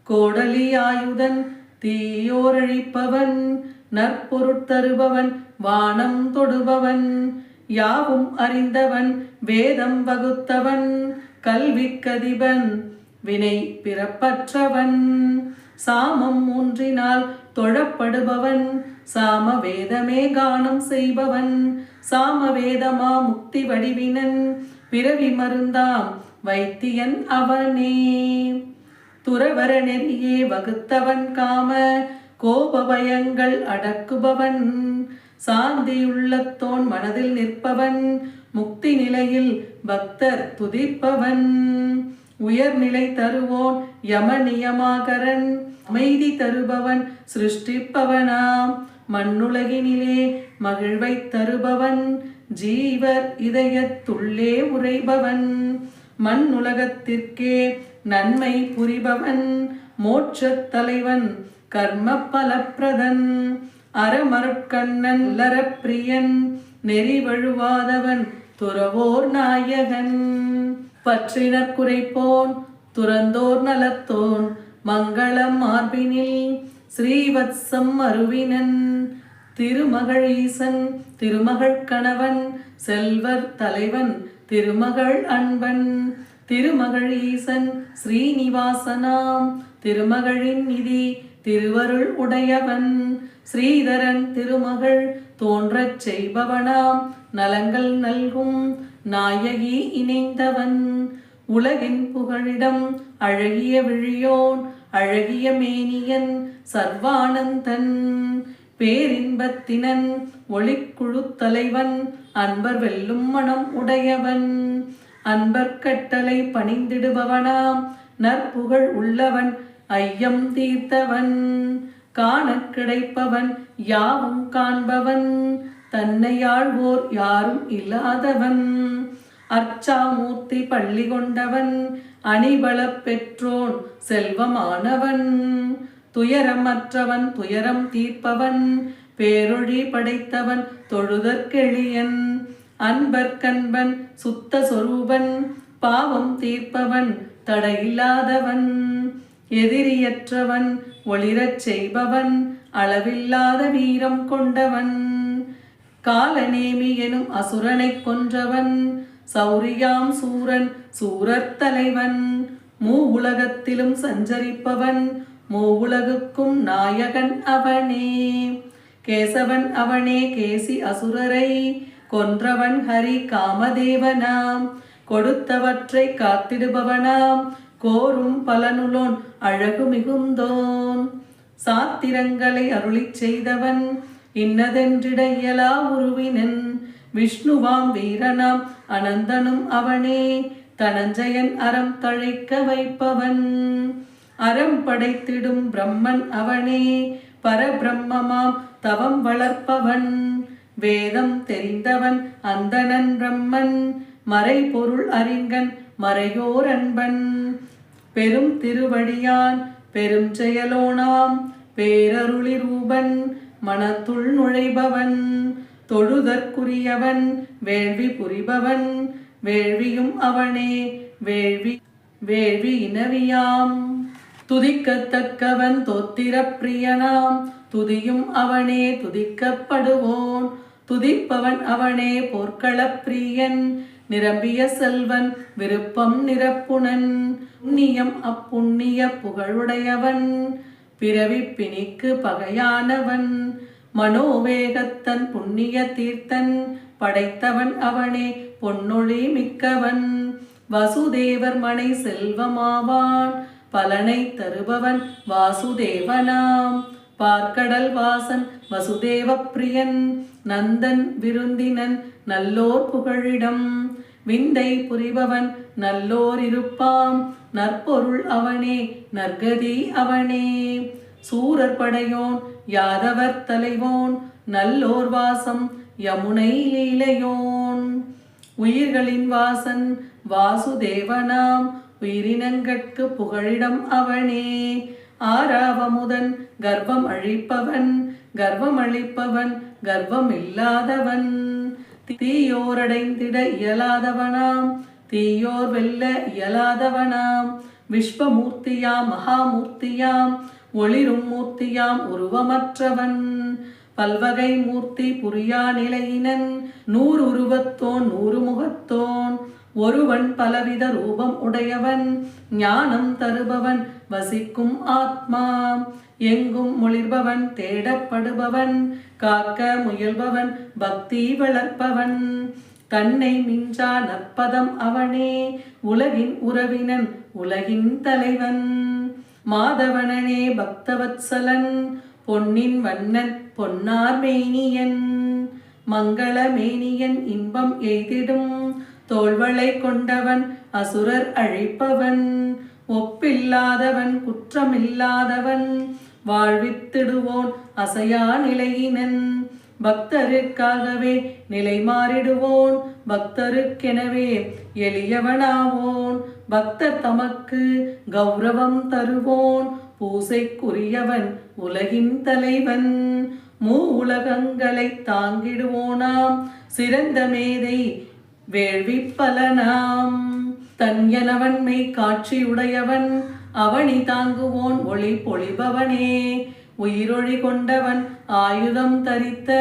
கோடலி ஆயுதன் தீயோரழிப்பவன் நற்பொருட்தருபவன் வானம் தொடுபவன். யாவும் அறிந்தவன் வேதம் வகுத்தவன் கல்விக்கதிபன் வினை பிறப்பற்றவன். சாமம் ஊன்றினால் தொழப்படுபவன் சாம வேதமே கானம் செய்பவன். சாம வேதமா முக்தி வடிவினன் பிறவி மருந்தாம் வைத்தியன் அவனே. துறவர நெறியே வகுத்தவன் காம கோபபயங்கள் அடக்குபவன். சாந்தியுள்ளத்தோன் மனதில் நிற்பவன் முக்தி நிலையில் பக்தர் துதிப்பவன். உயர்நிலை தருவோன் யமநியமாகரன் அமைதி தருபவன் சிருஷ்டிப்பவனாம். மண்ணுலகினிலே மகிழ்வை தருபவன் ஜீவர் இதயத்துள்ளே உரைபவன். மண்ணுலகத்திற்கே நன்மை புரிபவன் மோட்சத் தலைவன் கர்ம பலப்பிரதன். அறமருட்கண்ணன் லரப்பிரியன் நெறி வழுவாதவன் துறவோர் நாயகன். பற்றினர் குறைப்போன் துறந்தோர் நலத்தோன் மங்களம் மார்பினில் ஸ்ரீவத்சம் அருவினன். திருமகள் ஈசன் திருமகள் கணவன் செல்வர் தலைவன் திருமகள் அன்பன். திருமகள் ஈசன் ஸ்ரீனிவாசனாம் திருமகளின் நிதி திருவருள் உடையவன். ஸ்ரீதரன் திருமகள் தோன்றச் செய்பவனாம் நலங்கள் நல்கும் நாயகி இணைந்தவன். உலகின் புகழிடம் அழகிய விழியோன் அழகிய மேனியன் சர்வானந்தன். பேரின்பத்தினன் ஒளிக்குழு தலைவன் அன்பர் வெல்லும் மனம் உடையவன். அன்பர் கட்டளை பணிந்திடுபவனாம் நற்புகழ் உள்ளவன் ஐயம் தீர்த்தவன். காணக் கிடைப்பவன் யாவும் காண்பவன் தன்னை ஆழ்வோர் யாரும் இல்லாதவன். அர்ச்சாமூர்த்தி பள்ளி கொண்டவன் அணிபலப் பெற்றோன் செல்வமானவன். துயரமற்றவன் துயரம் தீர்ப்பவன் பேரொழி படைத்தவன் தொழுதற்கெளியன். அன்பர்கன்பன் சுத்த சொரூபன் பாவம் தீர்ப்பவன் தடையில்லாதவன். எதிரியற்றவன் ஒளிரச் செய்பவன் அளவில்லாத வீரம் கொண்டவன். காலநேமி எனும் அசுரனை கொன்றவன் சௌரியாம் சூரன் சூரர் தலைவன். மூவுலகத்திலும் சஞ்சரிப்பவன் மூவுலகுக்கும் நாயகன் அவனே. கேசவன் அவனே கேசி அசுரரை கொன்றவன் ஹரி காமதேவனாம். கொடுத்தவற்றை காத்திடுபவனாம் கோரும் பலனுளோன் அழகு மிகுந்தோன். சாத்திரங்களை அருளிச் செய்தவன் இன்னதென்றிட இயலா உருவினன். விஷ்ணுவாம் வீரனாம் அனந்தனும் அவனே தனஞ்சயன் அறம் தழைக்க வைப்பவன். அறம் படைத்திடும் பிரம்மன் அவனே பரபிரம்மமாம் தவம் வளர்ப்பவன். வேதம் தெரிந்தவன் அந்தணன் பிரம்மன் மறை பொருள் அறிங்கன் மறையோர் அன்பன் பெரும் திருவடியான் பெரும் செயலோனாம் பேரருளி ரூபன் மனத்துள் நுழைபவன் தொழுதற்குரியவன் வேள்வி புரிபவன் வேள்வியும் அவனே வேள்வி இனவியாம் துதிக்கத்தக்கவன் தோத்திர பிரியனாம் துதியும் அவனே துதிக்கப்படுவோன் துதிப்பவன் அவனே போர்க்களப் பிரியன் நிரம்பிய செல்வன் விருப்பம் நிரப்புணன் புண்ணியம் அப்புண்ணிய புகழுடையவன் பிறவி பிணிக்கு பகையானவன் மனோவேகத்தன் புண்ணிய தீர்த்தன் படைத்தவன் அவனே பொன்னொழி மிக்கவன் வசுதேவர் மனை செல்வமாவான் பலனை தருபவன் வாசுதேவனாம் பார்க்கடல் வாசன் வசுதேவ பிரியன் நந்தன் விருந்தினன் நல்லோர் புகழிடம் விந்தை புரிபவன் நல்லோர் இருப்பாம் நற்பொருள் அவனே நற்கதி அவனே சூரர் படையோன் யாதவர் தலைவோன் நல்லோர் வாசம் யமுனை லீலையோன் உயிர்களின் வாசன் வாசுதேவனாம் உயிரினங்கட்கு புகழிடம் அவனே ஆறாவமுதன் கர்வம் அழிப்பவன் கர்வம் இல்லாதவன் தீயோரடைந்திட இயலாதவனாம் தீயோர் வெல்ல இயலாதவனாம் விஸ்வமூர்த்தியாம் மகாமூர்த்தியாம் ஒளிரும் மூர்த்தியாம் உருவமற்றவன் பல்வகை மூர்த்தி புரியா நிலையினன் 100 உருவத்தோன் 100 முகத்தோன் ஒருவன் பலவித ரூபம் உடையவன் ஞானம் தருபவன் வசிக்கும் ஆத்மா எங்கும் மொழிர்பவன் தேடப்படுபவன் காக்க முயல்பவன் பக்தி வளர்ப்பவன் தன்னை மிஞ்சா நற்பதம் அவனே உலகின் உறவினன் உலகின் தலைவன் மாதவனனே பக்தவத்சலன் பொன்னின் வண்ணன் பொன்னார் மேனியன் மங்களமேனியன் இன்பம் எய்திடும் தோள்வளை கொண்டவன் அசுரர் அழிப்பவன் ஒப்பில்லாதவன் குற்றமில்லாதவன் வாழ்வித்திடுவோன் அசையா நிலையினன் பக்தருக்காகவே நிலை மாறிடுவோன் பக்தருக்கெனவே எளியவனாவோன் பக்தர் தமக்கு கௌரவம் தருவோன் பூசைக்குரியவன் உலகின் தலைவன் உலகங்களை தாங்கிடுவோனாம் சிறந்த மேதை வேள்வி பலனாம் தன்யனவன்மை காட்சியுடையவன் அவனி தாங்குவோன் ஒளி பொழிபவனே உயிரொழி கொண்டவன் ஆயுதம் தரித்த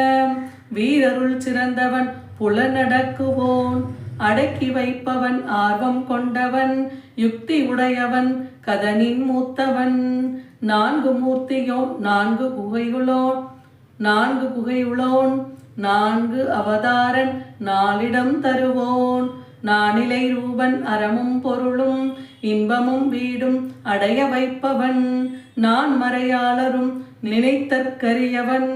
வீரருள் சிறந்தவன் புலனடக்குவோன் அடக்கி வைப்பவன் ஆர்வம் கொண்டவன் யுக்தி உடையவன் கதனின் மூத்தவன் 4 மூர்த்தியோன் 4 குகையுளோன் 4 அவதாரன் 4 இடம் தருவோன் நானிலை ரூபன் அறமும் பொருளும் இன்பமும் வீடும் அடைய வைப்பவன் நான் மறையாளரும் நினைத்தற்கரியவன்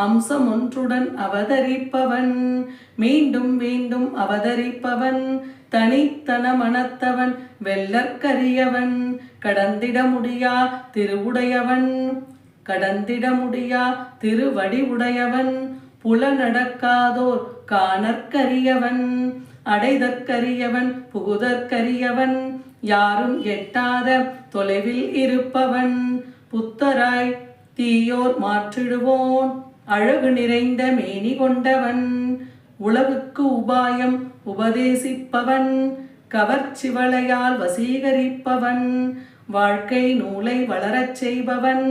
அம்சம் ஒன்றுடன் அவதரிப்பவன் மீண்டும் மீண்டும் அவதரிப்பவன் தனித்தன மனத்தவன் வெல்லற்கரியவன் கடந்திட முடியா திருவடி உடையவன் புலனடக்காதோர் காணற்கரியவன் அடைதற்கரியவன் புகுதற்கரியவன் யாரும் எட்டாத தொலைவில் இருப்பவன் புத்தராய் தீயோர் மாற்றிடுவோன் அழகு நிறைந்த மேனி கொண்டவன் உலகுக்கு உபாயம் உபதேசிப்பவன் கவர்ச்சி வளையால் வசீகரிப்பவன் வாழ்க்கை நூலை வளரச் செய்பவன்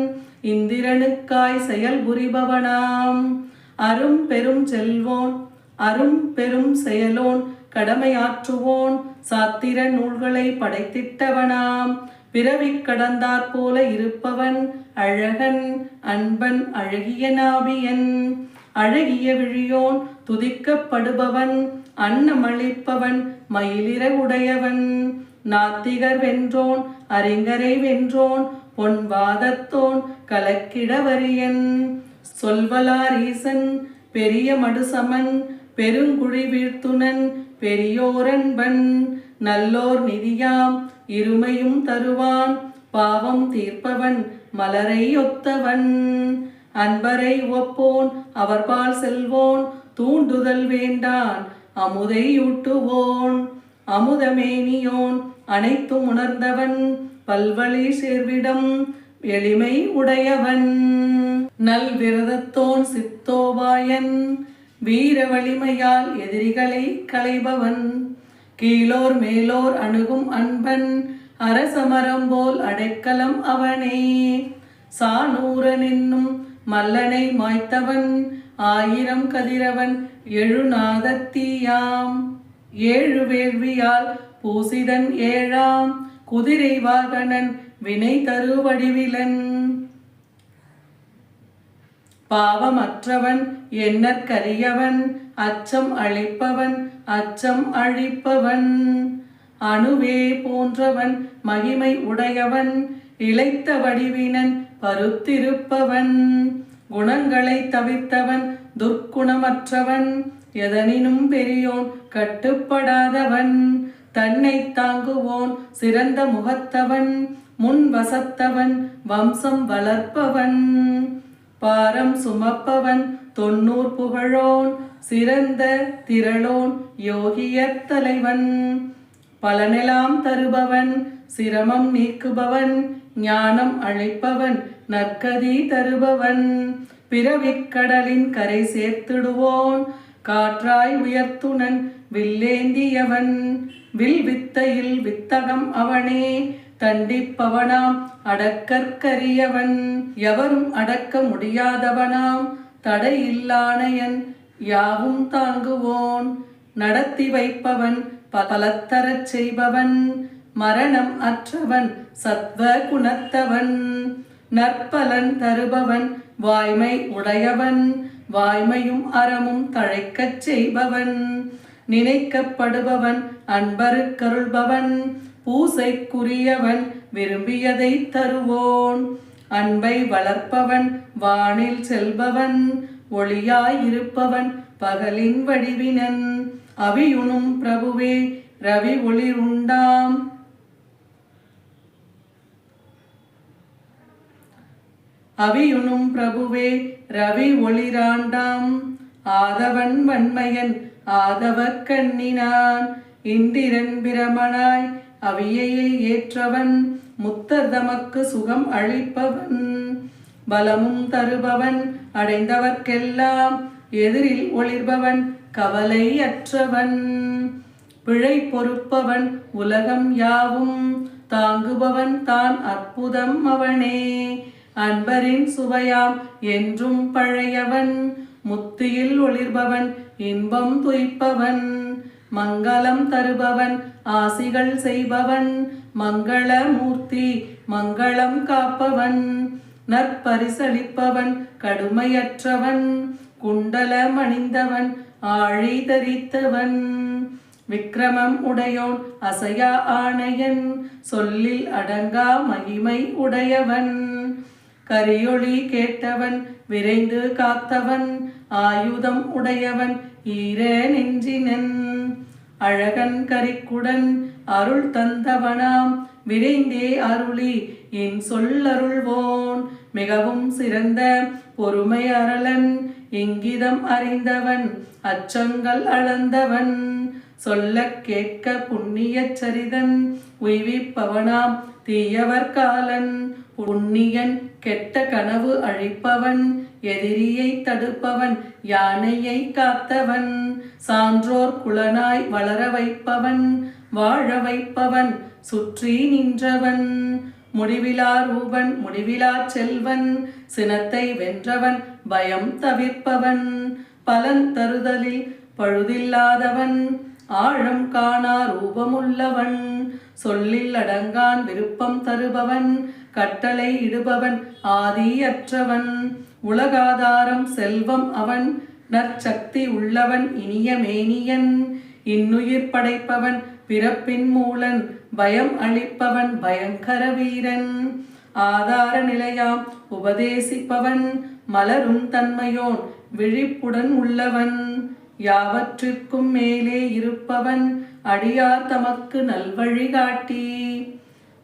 இந்திரனுக்காய் செயல் புரிபவனாம் அரும் பெரும் செயலோன் கடமையாற்றுவோன் சாத்திர நூல்களை படைத்திட்டவனாம் பிறவி கடந்தாற் போல இருப்பவன் அழகன் அன்பன் அழகிய நாபியன் அழகிய விழியோன் துதிக்கப்படுபவன் அன்னமளிப்பவன் மயிலிற உடையவன் நாத்திகர் வென்றோன் அறிஞரை வென்றோன் பொன்வாதத்தோன் கலக்கிடவரியன் சொல்வலாரீசன் பெரிய மடுசமன் பெருங்குழி வீழ்த்துனன் பெரியோரன்பன் நல்லோர் நிதியாம் இருமையும் தருவான் பாவம் தீர்ப்பவன் மலரை ஒத்தவன் அன்பரை ஒப்போன் அவர்பால் செல்வோன் தூண்டுதல் வேண்டான் அமுதை ஊட்டுவோன் அமுதமேனியோன் அனைத்தும் உணர்ந்தவன் பல்வழி சேர்விடம் எளிமை உடையவன் நல்விரதத்தோன் சித்தோபாயன் வீர வலிமையால் எதிரிகளை களைபவன் கீழோர் மேலோர் அணுகும் அன்பன் அரசமரம் போல் அடைக்கலம் அவனே சானூரன் என்னும் மல்லனை மாய்த்தவன் ஆயிரம் கதிரவன் எழுநாதத்தீயாம் ஏழு வேள்வியால் பூசிதன் ஏழாம் குதிரை வாகனன் வினை தரு வடிவிலன் பாவமற்றவன் எண்ணற்கரியவன் அச்சம் அளிப்பவன் அச்சம் அழிப்பவன் அணுவே போன்றவன் மகிமை உடையவன் இளைத்த வடிவினன் பருத்திருப்பவன் குணங்களை தவிர்த்தவன் துர்க்குணமற்றவன் எதனினும் பெரியோன் கட்டுப்படாதவன் தன்னை தாங்குவோன் சிறந்த முகத்தவன் முன் வசத்தவன் வம்சம் வளர்ப்பவன் பாரம் சுமப்பவன் 90 புகழோன் சிறந்த திரளோன் யோகியர் தலைவன் பலனெல்லாம் தருபவன் சிரமம் நீக்குபவன் ஞானம் அளிப்பவன் நற்கதி தருபவன் பிறவிக்கடலின் கரை சேர்த்திடுவோன் காற்றாய் உயர்த்துணன் வில்லேந்தியவன் வில் வித்தையில் வித்தகம் அவனே தண்டிப்பவனாம் அடக்கற்கரியவன் எவரும் அடக்க முடியாதவனாம் தடையில்லானையன் யாவும் தாங்குவோன் நடத்தி வைப்பவன் பலத்தரச் செய்பவன் மரணம் அற்றவன் சத்வ குணத்தவன் நற்பலன் தருபவன் வாய்மை உடையவன் வாய்மையும் அறமும் தழைக்கச் செய்பவன் நினைக்கப்படுபவன் அன்பருக்கருள்பவன் பூசைக்குரியவன் விரும்பியதை தருவோன் அன்பை வளர்ப்பவன் வானில் செல்பவன் ஒளியாயிருப்பவன் பகலின் வடிவினன் அவியுணும் பிரபுவே ரவி ஒளிருண்டாம் அவியுணும் பிரபுவே ரவி ஒளிராண்டாம் ஆதவன் வன்மையன் ஆதவ கண்ணினான் இந்திரன் பிரமனாய் அவியையை ஏற்றவன் முத்தர் தமக்கு சுகம் அளிப்பவன் பலமும் தருபவன் அடைந்தவர்க்கெல்லாம் எதிரில் ஒளிர்பவன் கவலை அற்றவன் பிழை பொறுப்பவன் உலகம் யாவும் தாங்குபவன் தான் அற்புதம் அவனே அன்பரின் சுவையாம் என்றும் பழையவன் முத்தியில் ஒளிர்பவன் இன்பம் துய்ப்பவன் மங்களம் தருபவன் ஆசிகள் செய்பவன் மங்களமூர்த்தி மங்களம் காப்பவன் நற்பரிசளிப்பவன் கடுமையற்றவன் குண்டலம் அணிந்தவன் ஆழி தரித்தவன் விக்கிரமம் உடையோன் அசையா ஆணையன் சொல்லில் அடங்கா மகிமை உடையவன் கரியொளி கேட்டவன் விரைந்து காத்தவன் ஆயுதம் உடையவன் ஈர நெஞ்சினன் அழகன் கரிக்குடன் அருள் தந்தவனாம் விரைந்தே அருளி என் சொல்லருள்வோன் மிகவும் சிறந்த பொறுமை அருளன் இங்கிதம் அறிந்தவன் அச்சங்கள் அளந்தவன் சொல்ல கேட்க புண்ணிய சரிதன் உய்விப்பவனாம் தீயவர் காலன் புண்ணியன் கெட்ட கனவு அழிப்பவன் எதிரியை தடுப்பவன் யானையை காத்தவன் சான்றோர் குலனாய் வளர வைப்பவன் வாழ வைப்பவன் சுற்றி நின்றவன் முடிவிலா ரூபன் முடிவிலா செல்வன் சினத்தை வென்றவன் பயம் தவிர்ப்பவன் பலன் தருதலில் பழுதில்லாதவன் ஆழம் காணா ரூபமுள்ளவன் சொல்லில் அடங்கான் விருப்பம் தருபவன் கட்டளை இடுபவன் ஆதியற்றவன் உலகாதாரம் செல்வம் அவன் நற்சக்தி உள்ளவன் இனிய மேனியன் இன்னுயிர் படைப்பவன் பிறப்பின் மூலன் பயம் அளிப்பவன் பயங்கர வீரன் ஆதார நிலையாம் உபதேசிப்பவன் மலரும் தன்மையோன் விழிப்புடன் உள்ளவன் யாவற்றிற்கும் மேலே இருப்பவன் அடியார் தமக்கு நல்வழி காட்டி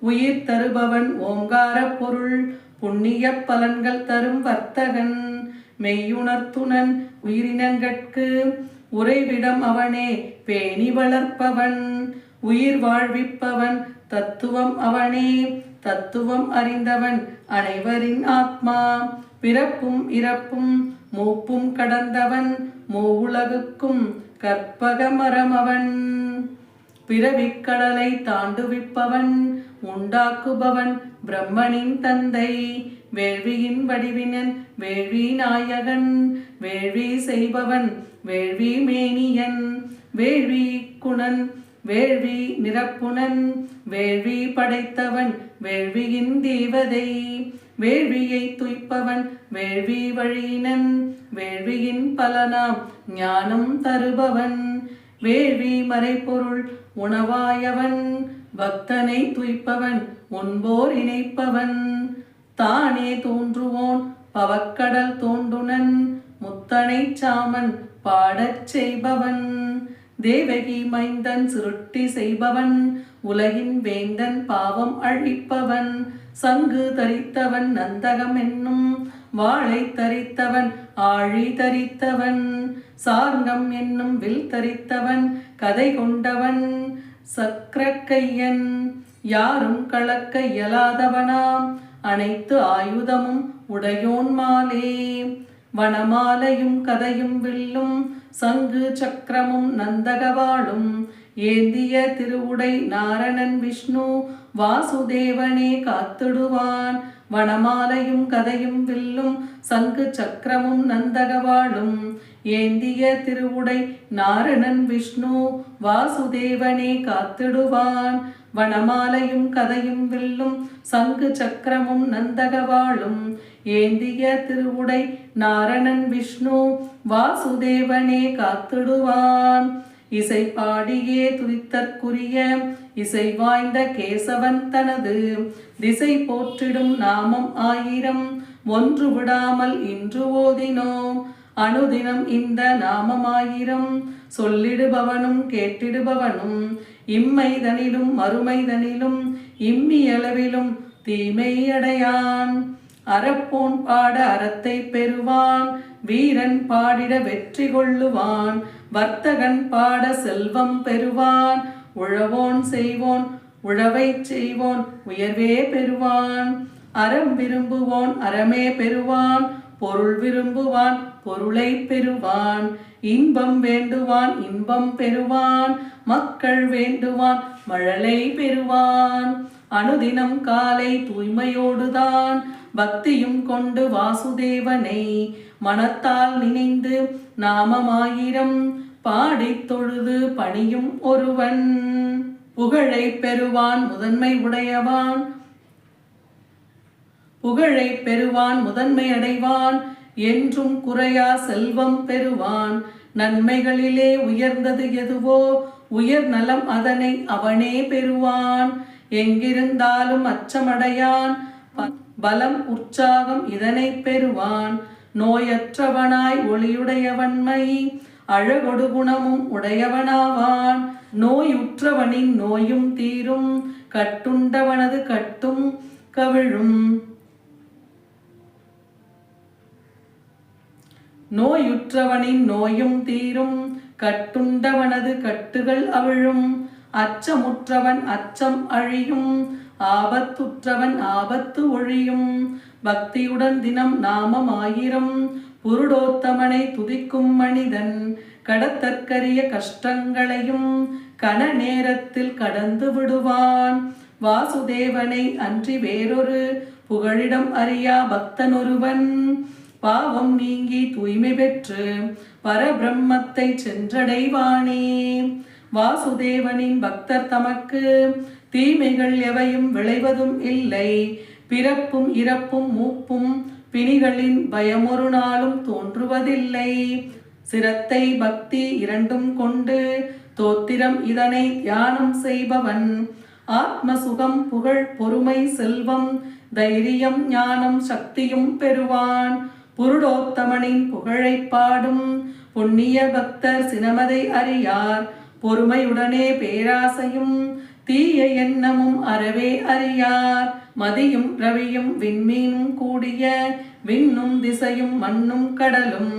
உயிர் தருபவன் ஓங்கார பொருள் புண்ணிய பலன்கள் தரும் வர்த்தகன் மெய்யுணர்த்துணன் உயிரினங்கட்கு உறைவிடம் அவனே பேணி வளர்ப்பவன் உயிர் வாழ்விப்பவன் தத்துவம் அவனே தத்துவம் அறிந்தவன் அனைவரின் ஆத்மா பிறப்பும் இறப்பும் மூப்பும் கடந்தவன் மூவுலகுக்கும் கற்பக மரமவன் பிறவிக்கடலை தாண்டுவிப்பவன் உண்டாக்குபவன் பிரம்மனின் தந்தை வேள்வியின் வடிவினன் வேள்வி நாயகன் வேள்வி செய்பவன் வேள்வி மேனியன் வேள்வி குணன் வேள்வி நிரப்புணன் வேள்வி படைத்தவன் வேள்வியின் தேவதை வேள்வியை துய்ப்பவன் வேள்வி வழியினன் வேள்வியின் பலனாம் ஞானம் தருபவன் வேள்வி மறைபொருள் உணவாயவன் பக்தனை துய்ப்பவன் முன்போர் இணைப்பவன் தானே தோன்றுவோன் பவக்கடல் தோண்டுனன் முத்தனை சாமன் பாடச் செய்பவன் தேவகி மைந்தன் சுருட்டி செய்பவன் உலகின் வேந்தன் பாவம் அழிப்பவன் சங்கு தரித்தவன் நந்தகம் என்னும் வாளை தரித்தவன் ஆழி தரித்தவன் சார்கம் என்னும் வில் தரித்தவன் கதை கொண்டவன் சக்கரக்கையன் யாரும் கலக்க இயலாதவனாம் அனைத்து ஆயுதமும் உடையோன் மாலே வனமாலையும் கதையும் வில்லும் சங்கு சக்கரமும் நந்தகவாளும் ஏந்திய திருவுடை நாரணன் விஷ்ணு வாசுதேவனே காத்திடுவான் வனமாலையும் கதையும் வில்லும் சங்கு சக்கரமும் நந்தகவாளும் ஏந்திய திருவுடை நாரணன் விஷ்ணு வாசுதேவனே காத்திடுவான் வனமாலையும் கதையும் வில்லும் சங்கு சக்கரமும் நந்தகவாளும் ஏந்திய திருவுடை நாரணன் விஷ்ணு வாசுதேவனே காத்திடுவான் இசை பாடியே துதித்தற்குரிய இசை வாய்ந்த கேசவன் தனது திசை போற்றிடும் நாமம் 1000 ஒன்று விடாமல் இன்று ஓதினோம் அனுதினம் இந்த நாமம் 1000 சொல்லிடுபவனும் கேட்டிடுபவனும் இம்மைதனிலும் மறுமைதனிலும் இம்மியளவிலும் தீமை அடையான் அறப்போன் பாட அறத்தை பெறுவான் வீரன் பாடிட வெற்றி கொள்ளுவான் வர்த்தகன் பாட செல்வம் பெறுவான் உழவோன் செய்வோன் உழவை செய்வோன் உயர்வே பெறுவான் அறம் விரும்புவோன் அறமே பெறுவான் பொருள் விரும்புவான் பொருளை பெறுவான் இன்பம் வேண்டுவான் இன்பம் பெறுவான் மக்கள் வேண்டுவான் மழலை பெறுவான் அனுதினம் காலை தூய்மையோடுதான் பக்தியும் கொண்டு வாசுதேவனை மனத்தால் நினைந்து நாமம் 1000 பாடித் தொழுது பணியும் ஒருவன் புகழை பெறுவான் முதன்மை உடையவான் புகழை பெறுவான் முதன்மை அடைவான் என்றும் குறையா செல்வம் பெறுவான் நன்மைகளிலே உயர்ந்தது எதுவோ உயர் நலம் அதனை அவனே பெறுவான் எங்கிருந்தாலும் அச்சமடையான் பலம் உற்சாகம் இதனை பெறுவான் நோயற்றவனாய் ஒளியுடையவன்மை அழகொடு குணமும் உடையவனாவான் நோயுற்றவனின் நோயும் தீரும் கட்டுண்டவனது கட்டும் கவிழும் நோயுற்றவனின் நோயும் தீரும் கட்டுண்டவனது கட்டுகள் அவிழும் அச்சமுற்றவன் அச்சம் அழியும் ஆபத்துற்றவன் ஆபத்து ஒழியும் பக்தியுடன் தினம் நாமம் 1000 புருடோத்தமனை துதிக்கும் மனிதன் கடத்தற்கரிய கஷ்டங்களையும் கன நேரத்தில் கடந்து விடுவான் வாசுதேவனை அன்றி வேறொரு புகழிடம் அறியா பக்தனொருவன் பாவம் நீங்கி தூய்மை பெற்று பரபிரம்மத்தை சென்றடைவானே வாசுதேவனின் பக்தர் தமக்கு தீமைகள் எவையும் விளைவதும் இல்லை பிறப்பும் இறப்பும் மூப்பும் பிணிகளின் பயமொரு நாளும் தோன்றுவதில்லை சிரத்தை பக்தி இரண்டும் கொண்டு தோத்திரம் இதனை தியானம் செய்பவன் ஆத்ம சுகம் புகழ் பொறுமை செல்வம் தைரியம் ஞானம் சக்தியும் பெறுவான் புருடோத்தமனின் புகழை பாடும் புண்ணிய பக்தர் சினமதை அறியார் பொறுமையுடனே பேராசையும் தீய எண்ணமும் அறவே அறியார் மதியும் ரவியும் விண்மீனும் கூடிய விண்ணும் திசையும் மண்ணும் கடலும்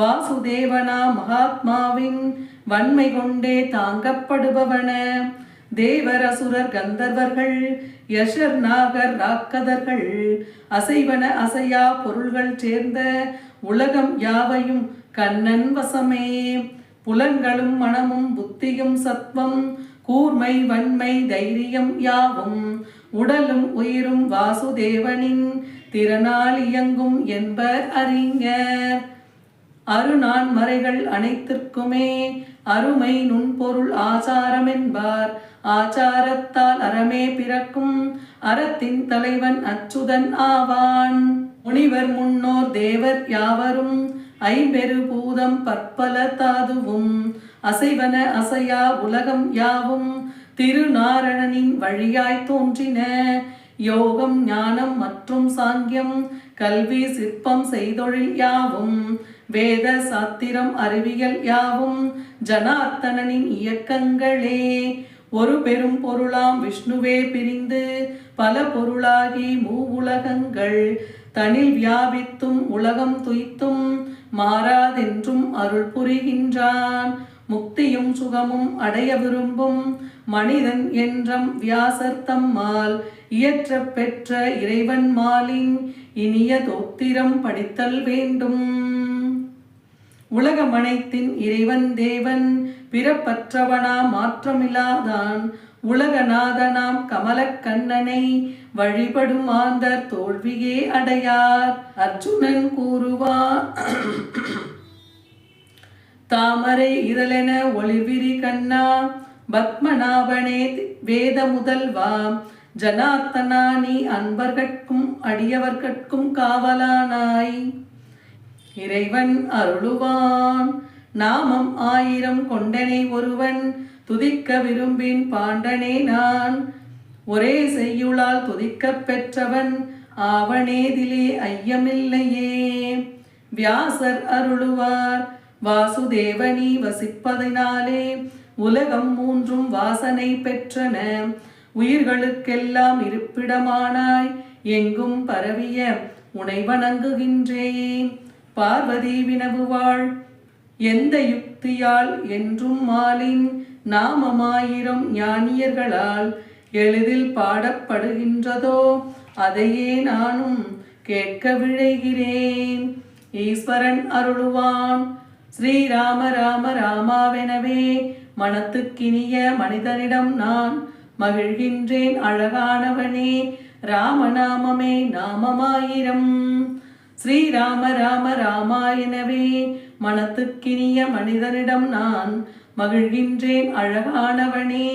வாசுதேவனா மகாத்மாவின் வன்மை கொண்டே தாங்கப்படுபவன. தேவர் அசுரர் கந்தர்வர்கள் யஷர் நாகர் ராக்கதர்கள் அசைவன அசையா பொருள்கள் சேர்ந்த உலகம் யாவையும் கண்ணன் வசமே. புலன்களும் மனமும் புத்தியும் சத்வம் கூர்மை வன்மை தைரியம் யாவும் உடலும் உயிரும் வாசுதேவனின் திறனால் இயங்கும் என்பர் அறிஞர். அருநான் மறைகள் அனைத்திற்குமே அருமை நுண்பொருள் ஆச்சாரம் என்பார். ஆச்சாரத்தால் அறமே பிறக்கும் அறத்தின் தலைவன் அச்சுதன் ஆவான். முனிவர் முன்னோர் தேவர் யாவரும் ஐம்பெரு பூதம் பற்பல தாதுவும் அசைவன அசையா உலகம் யாவும் திருநாரணனின் வழியாய் தோன்றின. யோகம் ஞானம் மற்றும் சாங்கியம் கல்வி சிற்பம் செய்தொழில் யாவும் வேத சாத்திரம் அறிவியல் யாவும் ஜனார்த்தனனின் இயக்கங்களே. ஒரு பெரும் பொருளாம் விஷ்ணுவே பிரிந்து பல பொருளாகி மூவுலகங்கள் தனில் வியாபித்தும் உலகம் துய்த்தும் மாறாதென்றும் அருள் புரிகின்றான். முக்தியும் சுகமும் அடைய விரும்பும் மனிதன் என்றம் வியாசர் தம்மால் இயற்ற பெற்ற இறைவன் மாலின் இனிய தோத்திரம் படித்தல் வேண்டும். உலகமனைத்தின் இறைவன் தேவன் பிறப்பற்றவனாம் மாற்றமில்லாதான் உலகநாதனாம் கமலக்கண்ணனை வழிபடும் ஆந்தர் தோல்வியே அடையார். அர்ஜுனன் கூறுவார், தாமரை இதழென ஒளிர்விரி கண்ணா பத்மநாபனே வேத முதல்வா ஜனார்த்தனா நீ அன்பர்கட்கும் அடியவர்கட்கும் காவலானாய். இறைவன் அருளுவான். நாமம் 1000 கொண்டனை ஒருவன் துதிக்க விரும்பின் பாண்டனே நான். ஒரே செய்யுளால் துதிக்கப் பெற்றவன் ஆவனேதிலே ஐயமில்லையே. வியாசர் அருளுவார், வாசுதேவனி வசிப்பதினாலே உலகம் 3ம் வாசனை பெற்றன. உயிர்களுக்கெல்லாம் இருப்பிடமானாய் எங்கும் பரவிய உனை வணங்குகின்றேன். பார்வதி வினவுவாள், எந்த யுக்தியால் என்றும் மாலின் நாமம் 1000 ஞானியர்களால் எளிதில் பாடப்படுகின்றதோ அதையே நானும் கேட்க விழைகிறேன். ஈஸ்வரன் அருளுவான், ஸ்ரீராம ராம ராமாவெனவே மனத்துக்கினிய மனிதனிடம் நான் மகிழ்கின்றேன் அழகானவனே. ராமநாமமே நாமம் 1000. ஸ்ரீராம ராம ராமாயணவே மனத்துக்கினிய மனிதனிடம் நான் மகிழ்கின்றேன் அழகானவனே.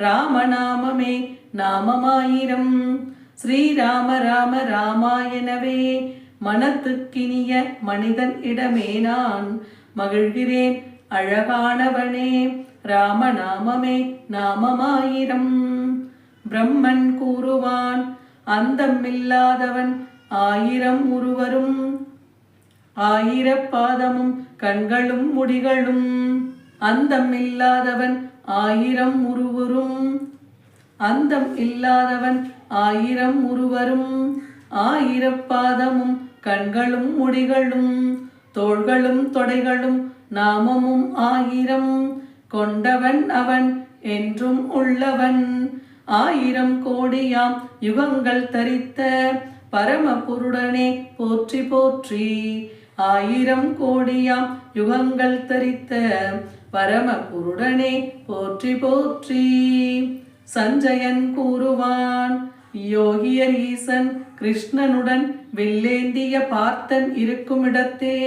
ராமநாமமே நாமம் 1000. ஸ்ரீராம ராம ராமாயணவே மனத்துக்கினிய மனிதன் இடமே நான் மகிழ்கிறேன் அழகானவனே. ராமநாமமே நாமம் 1000. பிரம்மன் கூறுவான், அந்தமில்லாதவன் 1000 உருவரும் 1000 பாதமும் கண்களும் முடிகளும். அந்தம் இல்லாதவன் 1000 உருவரும் அந்தம் இல்லாதவன் 1000 உருவரும் 1000 பாதமும் கண்களும் முடிகளும் தோள்களும் தொடைகளும் நாமமும் 1000 கொண்டவன் அவன் என்றும் உள்ளவன். 1000 கோடியாம் யுகங்கள் தரித்த பரமபுருடனே போற்றி போற்றி. 1000 கோடியாம் யுகங்கள் தரித்த பரமபுருடனே போற்றி போற்றி. சஞ்சயன் கூறுவான், யோகியர் ஈசன் கிருஷ்ணனுடன் வில்லேந்திய பார்த்தன் இருக்குமிடத்தே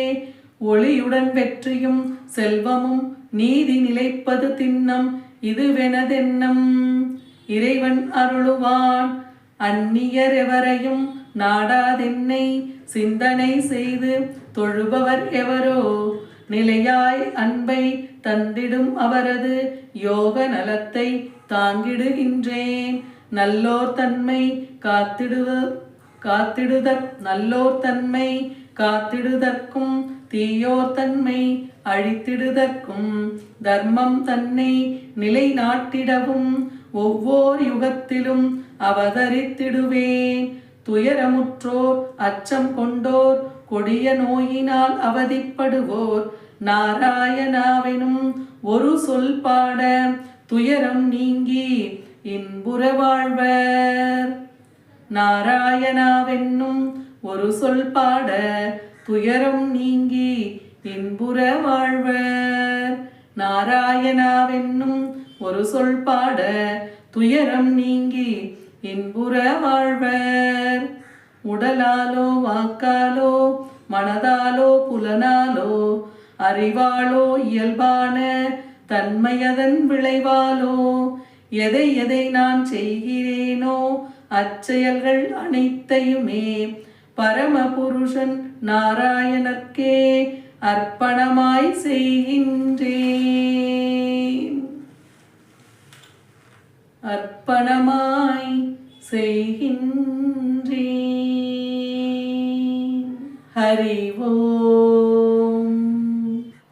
ஒளியுடன் வெற்றியும் செல்வமும் நீதி நிலைப்பது திண்ணம் இதுவெனதென்னம். இறைவன் அருளுவான், அந்நியர் எவரையும் நாடாதென்னை சிந்தனை செய்து தொழுபவர் எவரோ நிலையாய் அன்பை தந்திடும் அவரது யோக நலத்தை தாங்கிடுகின்றேன். நல்லோர் தன்மை நல்லோர் தன்மை காத்திடுதற்கும் தீயோர் தன்மை அழித்திடுதற்கும் தர்மம் தன்னை நிலைநாட்டிடவும் ஒவ்வொரு யுகத்திலும் அவதரித்திடுவேன். துயரமுற்றோர் அச்சம் கொண்டோர் கொடிய நோயினால் அவதிப்படுவோர் நாராயணாவெனும் ஒரு சொல் பாட துயரம் நீங்கி இன்புற வாழ்வர். நாராயணாவென்னும் ஒரு சொல் பாட துயரம் நீங்கி இன்புற வாழ்வர். நாராயணாவென்னும் ஒரு சொல் பாட துயரம் நீங்கி இன்புற வாழ்வர். உடலாலோ வாக்காலோ மனதாலோ புலனாலோ அறிவாலோ இயல்பான தன்மையதன் விளைவாலோ எதை எதை நான் செய்கிறேனோ அச்செயல்கள் அனைத்தையுமே பரமபுருஷன் நாராயணர்க்கே அர்ப்பணமாய் செய்கின்றேன். அர்ப்பணமாய் செய்கின்றேன். ஹரி ஓம்.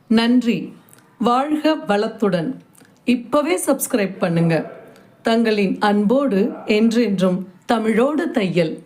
நன்றி. வாழ்க வளத்துடன். இப்பவே சப்ஸ்கிரைப் பண்ணுங்க. தங்களின் அன்போடு என்றென்றும் தமிழோடு தையல்.